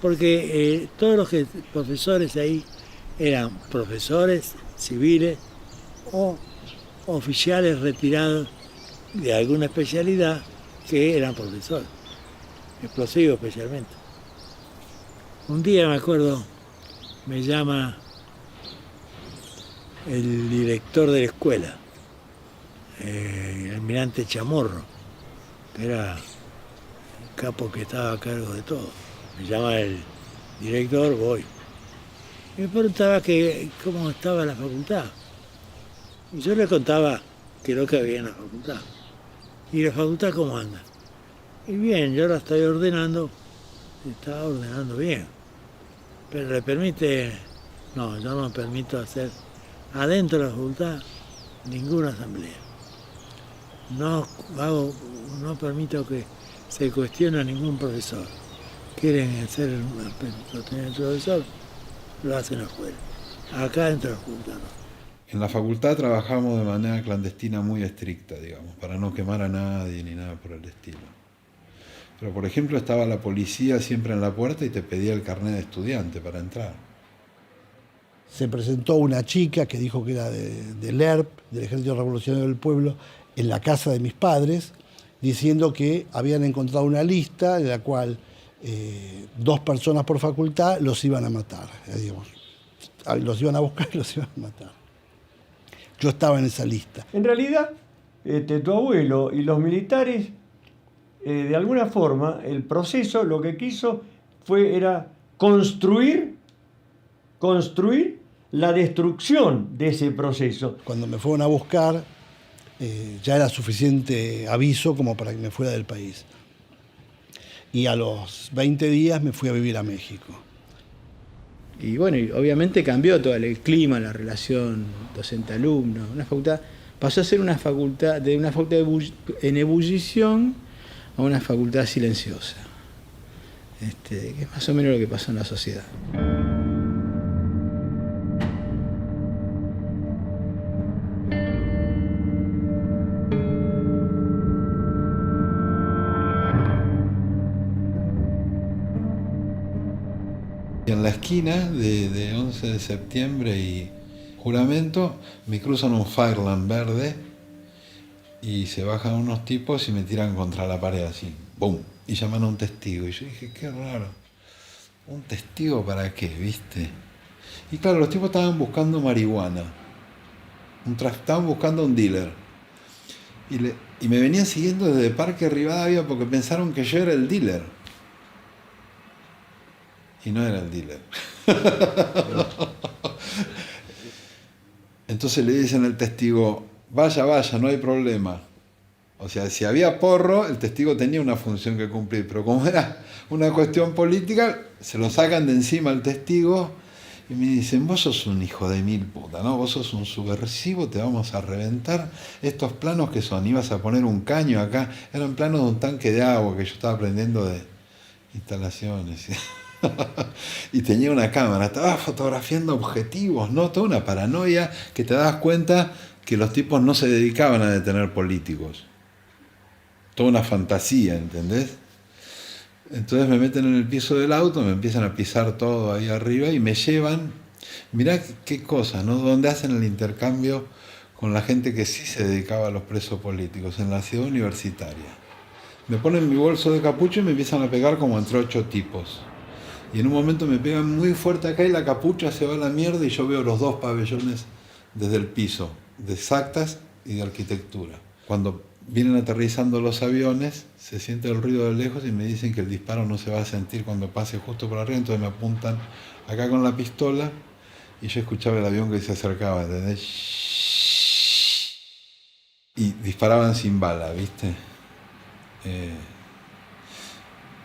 porque todos los profesores ahí eran profesores civiles o oficiales retirados de alguna especialidad que eran profesores, explosivos especialmente. Un día me acuerdo, me llama el director de la escuela, el almirante Chamorro, que era el capo que estaba a cargo de todo. Me llama el director, voy. Y me preguntaba cómo estaba la facultad. Y yo le contaba qué es lo que había en la facultad. ¿Y la facultad cómo anda? Y bien, yo la estoy ordenando, estaba ordenando bien. Pero le permite, no, yo no me permito hacer adentro de la facultad ninguna asamblea. No permito que se cuestione a ningún profesor. Quieren hacer sostener el profesor, lo hacen afuera. Acá dentro de la facultad no. En la facultad trabajamos de manera clandestina muy estricta, digamos, para no quemar a nadie ni nada por el estilo. Pero, por ejemplo, estaba la policía siempre en la puerta y te pedía el carnet de estudiante para entrar. Se presentó una chica que dijo que era del ERP, del Ejército Revolucionario del Pueblo, en la casa de mis padres, diciendo que habían encontrado una lista en la cual 2 personas por facultad los iban a matar, digamos. Los iban a buscar y los iban a matar. Yo estaba en esa lista. En realidad, tu abuelo y los militares, de alguna forma, el proceso lo que quiso era construir la destrucción de ese proceso. Cuando me fueron a buscar, ya era suficiente aviso como para que me fuera del país. Y a los 20 días me fui a vivir a México. Y bueno, y obviamente cambió todo el clima, la relación docente-alumno. Una facultad pasó a ser una facultad en ebullición a una facultad silenciosa, que es más o menos lo que pasó en la sociedad. En la esquina de 11 de septiembre y Juramento me cruzan un Fireland verde y se bajan unos tipos y me tiran contra la pared así, ¡bum! Y llaman a un testigo. Y yo dije, qué raro, ¿un testigo para qué, viste? Y claro, los tipos estaban buscando marihuana, estaban buscando un dealer. Y me venían siguiendo desde Parque Rivadavia porque pensaron que yo era el dealer. Y no era el dealer. Entonces le dicen al testigo, vaya, no hay problema. O sea, si había porro, el testigo tenía una función que cumplir, pero como era una cuestión política, se lo sacan de encima al testigo y me dicen, vos sos un hijo de mil puta, ¿no? Vos sos un subversivo, te vamos a reventar. Estos planos que son, ibas a poner un caño acá, eran planos de un tanque de agua que yo estaba aprendiendo de instalaciones. Y tenía una cámara, estaba fotografiando objetivos, ¿no? Toda una paranoia que te das cuenta que los tipos no se dedicaban a detener políticos. Toda una fantasía, ¿entendés? Entonces me meten en el piso del auto, me empiezan a pisar todo ahí arriba y me llevan, mirá qué cosa, ¿no? Donde hacen el intercambio con la gente que sí se dedicaba a los presos políticos, en la ciudad universitaria. Me ponen mi bolso de capucha y me empiezan a pegar como entre 8 tipos. Y en un momento me pegan muy fuerte acá y la capucha se va a la mierda y yo veo los 2 pabellones desde el piso, de exactas y de arquitectura. Cuando vienen aterrizando los aviones, se siente el ruido de lejos y me dicen que el disparo no se va a sentir cuando pase justo por arriba, entonces me apuntan acá con la pistola y yo escuchaba el avión que se acercaba, ¿entendés? Y disparaban sin bala, ¿viste?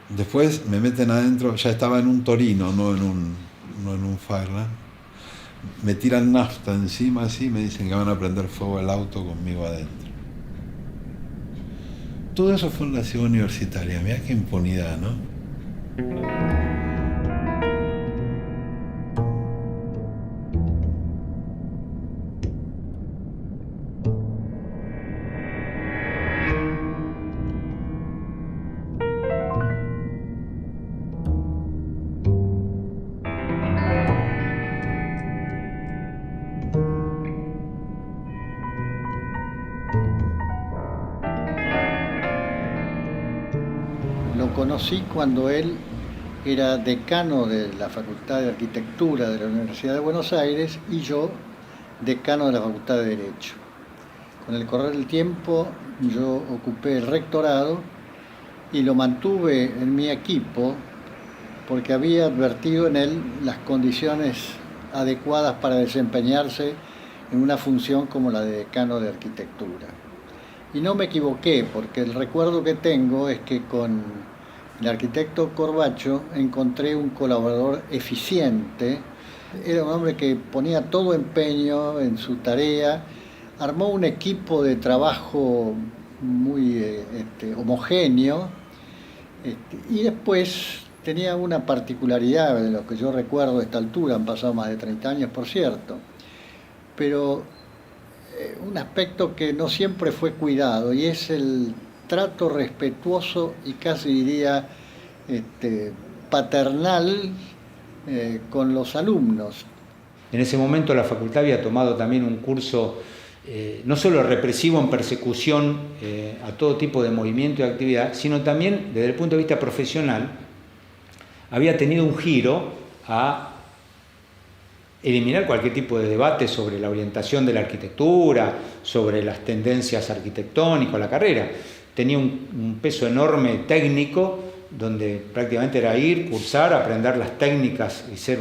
Después me meten adentro, ya estaba en un Torino, no en un Fireland. Me tiran nafta encima así, me dicen que van a prender fuego el auto conmigo adentro. Todo eso fue en la ciudad universitaria, mirá qué impunidad, ¿no? conocí cuando él era decano de la Facultad de Arquitectura de la Universidad de Buenos Aires y yo decano de la Facultad de Derecho. Con el correr del tiempo yo ocupé el rectorado y lo mantuve en mi equipo porque había advertido en él las condiciones adecuadas para desempeñarse en una función como la de decano de arquitectura. Y no me equivoqué, porque el recuerdo que tengo es que con el arquitecto Corbacho encontré un colaborador eficiente. Era un hombre que ponía todo empeño en su tarea, armó un equipo de trabajo muy homogéneo, y después tenía una particularidad de lo que yo recuerdo a esta altura, han pasado más de 30 años, por cierto, pero un aspecto que no siempre fue cuidado, y es el trato respetuoso y casi diría paternal con los alumnos. En ese momento la facultad había tomado también un curso no solo represivo en persecución a todo tipo de movimiento y actividad, sino también desde el punto de vista profesional había tenido un giro a eliminar cualquier tipo de debate sobre la orientación de la arquitectura, sobre las tendencias arquitectónicas, la carrera. Tenía un peso enorme técnico, donde prácticamente era ir, cursar, aprender las técnicas y ser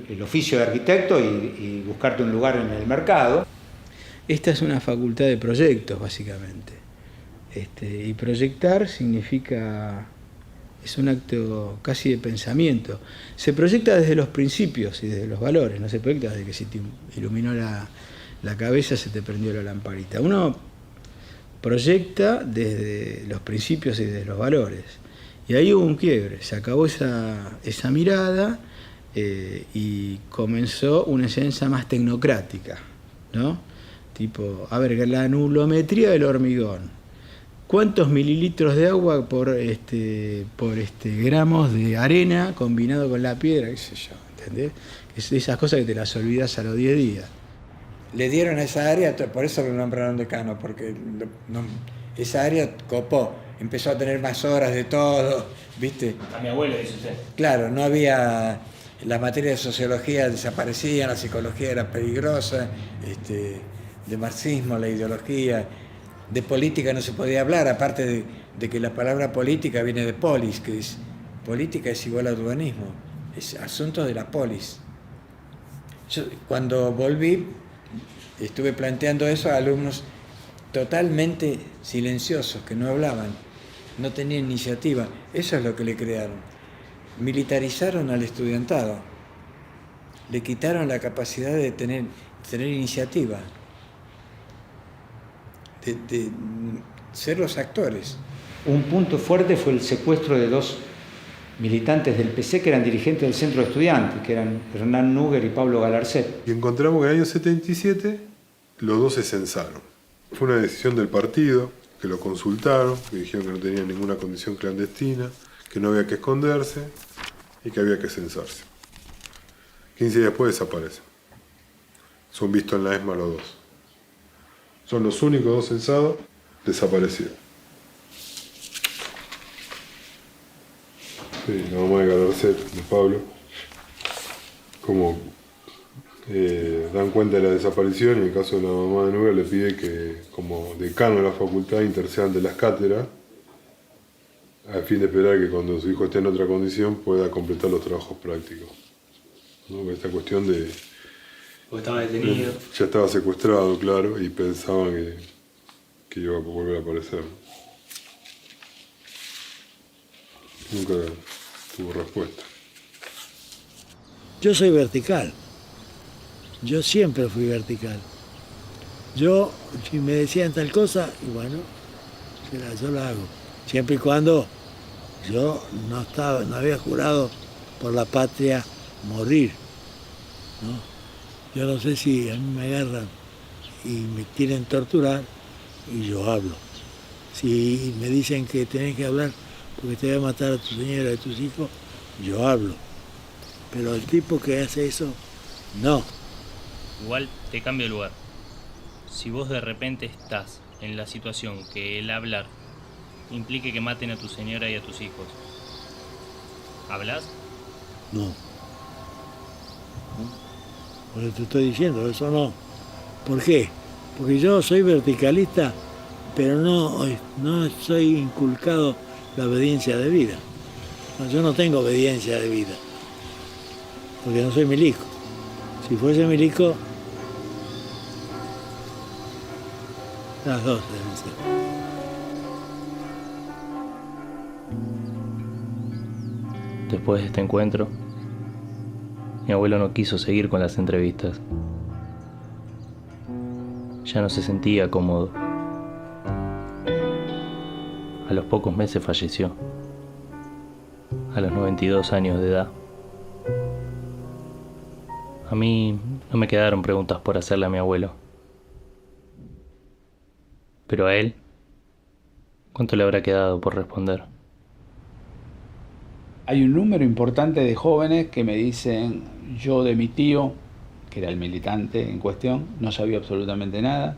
el oficio de arquitecto y buscarte un lugar en el mercado. Esta es una facultad de proyectos, básicamente. Y proyectar significa... es un acto casi de pensamiento. Se proyecta desde los principios y desde los valores, no se proyecta desde que se te iluminó la cabeza, se te prendió la lamparita. Uno proyecta desde los principios y desde los valores. Y ahí hubo un quiebre, se acabó esa mirada y comenzó una enseñanza más tecnocrática, ¿no? Tipo, a ver, la nulometría del hormigón. ¿Cuántos mililitros de agua por gramos de arena combinado con la piedra? ¿Qué sé yo? ¿Entendés? Es esas cosas que te las olvidas a los 10 días. Le dieron a esa área, por eso lo nombraron decano, porque esa área copó, empezó a tener más horas de todo, ¿viste? A mi abuelo, dice usted. Claro, no había... Las materias de sociología desaparecían, la psicología era peligrosa, de marxismo, la ideología... De política no se podía hablar, aparte de que la palabra política viene de polis, que es política es igual a urbanismo, es asunto de la polis. Yo, cuando volví, estuve planteando eso a alumnos totalmente silenciosos, que no hablaban, no tenían iniciativa. Eso es lo que le crearon. Militarizaron al estudiantado, le quitaron la capacidad de tener iniciativa. De ser los actores. Un punto fuerte fue el secuestro de 2 militantes del PC que eran dirigentes del centro de estudiantes, que eran Hernán Núger y Pablo Galarcet. Y encontramos que en el año 77 los 2 se censaron. Fue una decisión del partido, que lo consultaron, que dijeron que no tenían ninguna condición clandestina, que no había que esconderse y que había que censarse. 15 días después desaparecen. Son vistos en la ESMA los 2. Son los únicos 2 censados desaparecidos. Sí, la mamá de Galarcet, de Pablo, como dan cuenta de la desaparición, y en el caso de la mamá de Núger le pide que, como decano de la facultad, intercedan de las cátedras, a fin de esperar que cuando su hijo esté en otra condición pueda completar los trabajos prácticos. ¿No? Esta cuestión de... ¿O estaba detenido? Ya estaba secuestrado, claro, y pensaban que iba a volver a aparecer. Nunca tuvo respuesta. Yo soy vertical. Yo siempre fui vertical. Yo, si me decían tal cosa, y bueno, yo la hago. Siempre y cuando yo no había jurado por la patria morir, ¿no? Yo no sé si a mí me agarran y me quieren torturar y yo hablo. Si me dicen que tenés que hablar porque te voy a matar a tu señora y a tus hijos, yo hablo. Pero el tipo que hace eso, no. Igual te cambio de lugar. Si vos de repente estás en la situación que el hablar implique que maten a tu señora y a tus hijos. ¿Hablas? No. Por eso te estoy diciendo, eso no. ¿Por qué? Porque yo soy verticalista, pero no soy inculcado la obediencia de vida. No, yo no tengo obediencia de vida, porque no soy milico. Si fuese milico, las dos deben ser. Después de este encuentro, mi abuelo no quiso seguir con las entrevistas. Ya no se sentía cómodo. A los pocos meses falleció, a los 92 años de edad. A mí no me quedaron preguntas por hacerle a mi abuelo. Pero a él, ¿cuánto le habrá quedado por responder? Hay un número importante de jóvenes que me dicen, yo de mi tío, que era el militante en cuestión, no sabía absolutamente nada.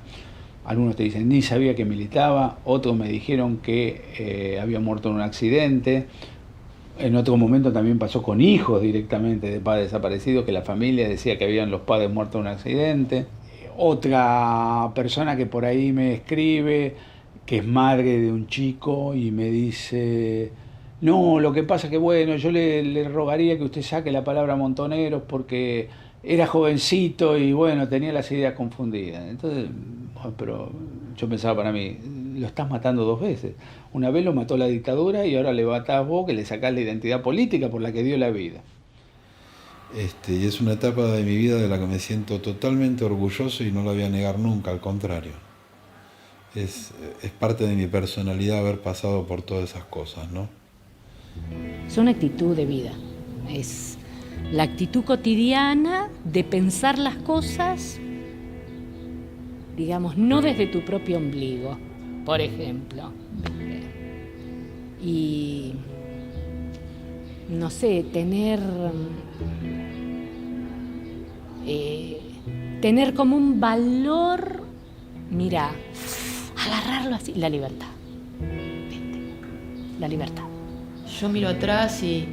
Algunos te dicen, ni sabía que militaba. Otros me dijeron que había muerto en un accidente. En otro momento también pasó con hijos directamente de padres desaparecidos, que la familia decía que habían los padres muertos en un accidente. Otra persona que por ahí me escribe, que es madre de un chico, y me dice, no, lo que pasa es que bueno, yo le rogaría que usted saque la palabra Montoneros porque era jovencito y bueno, tenía las ideas confundidas. Entonces, bueno, pero yo pensaba para mí, lo estás matando dos veces. Una vez lo mató la dictadura y ahora le matás vos, que le sacás la identidad política por la que dio la vida. Y es una etapa de mi vida de la que me siento totalmente orgulloso y no la voy a negar nunca, al contrario. Es parte de mi personalidad haber pasado por todas esas cosas, ¿no? Es una actitud de vida. Es la actitud cotidiana de pensar las cosas, digamos, no desde tu propio ombligo, por ejemplo. Y, no sé, tener como un valor, mira, agarrarlo así, la libertad. La libertad. Yo miro atrás y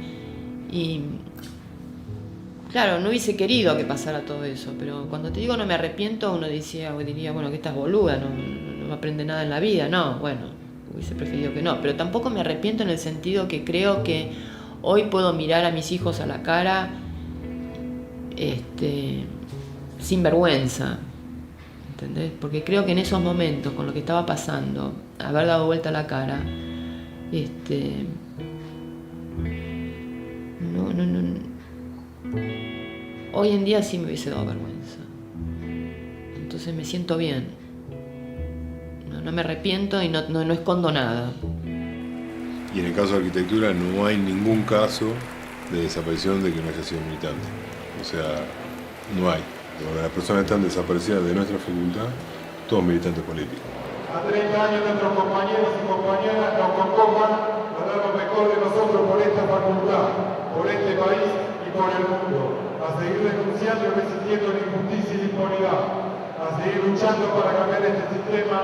claro, no hubiese querido que pasara todo eso, pero cuando te digo no me arrepiento, uno diría, bueno, que estás boluda, no aprende nada en la vida. No, bueno, hubiese preferido que no, pero tampoco me arrepiento en el sentido que creo que hoy puedo mirar a mis hijos a la cara sin vergüenza, ¿entendés? Porque creo que en esos momentos, con lo que estaba pasando, haber dado vuelta la cara, hoy en día sí me hubiese dado vergüenza. Entonces me siento bien. No me arrepiento y no escondo nada. Y en el caso de arquitectura no hay ningún caso de desaparición de que no haya sido militante. O sea, no hay. Las personas están desaparecidas de nuestra facultad, todos militantes políticos. A 30 años nuestros compañeros y compañeras nos convocan a dar lo mejor de nosotros por esta facultad, por este país y por el mundo, a seguir denunciando y resistiendo la injusticia y la impunidad, a seguir luchando para cambiar este sistema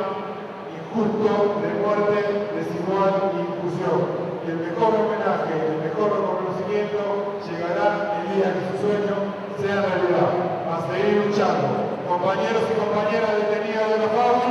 injusto de muerte, desigual e inclusión. Y el mejor homenaje, el mejor reconocimiento llegará el día que su sueño sea realidad. A seguir luchando. Compañeros y compañeras detenidas de la FAU,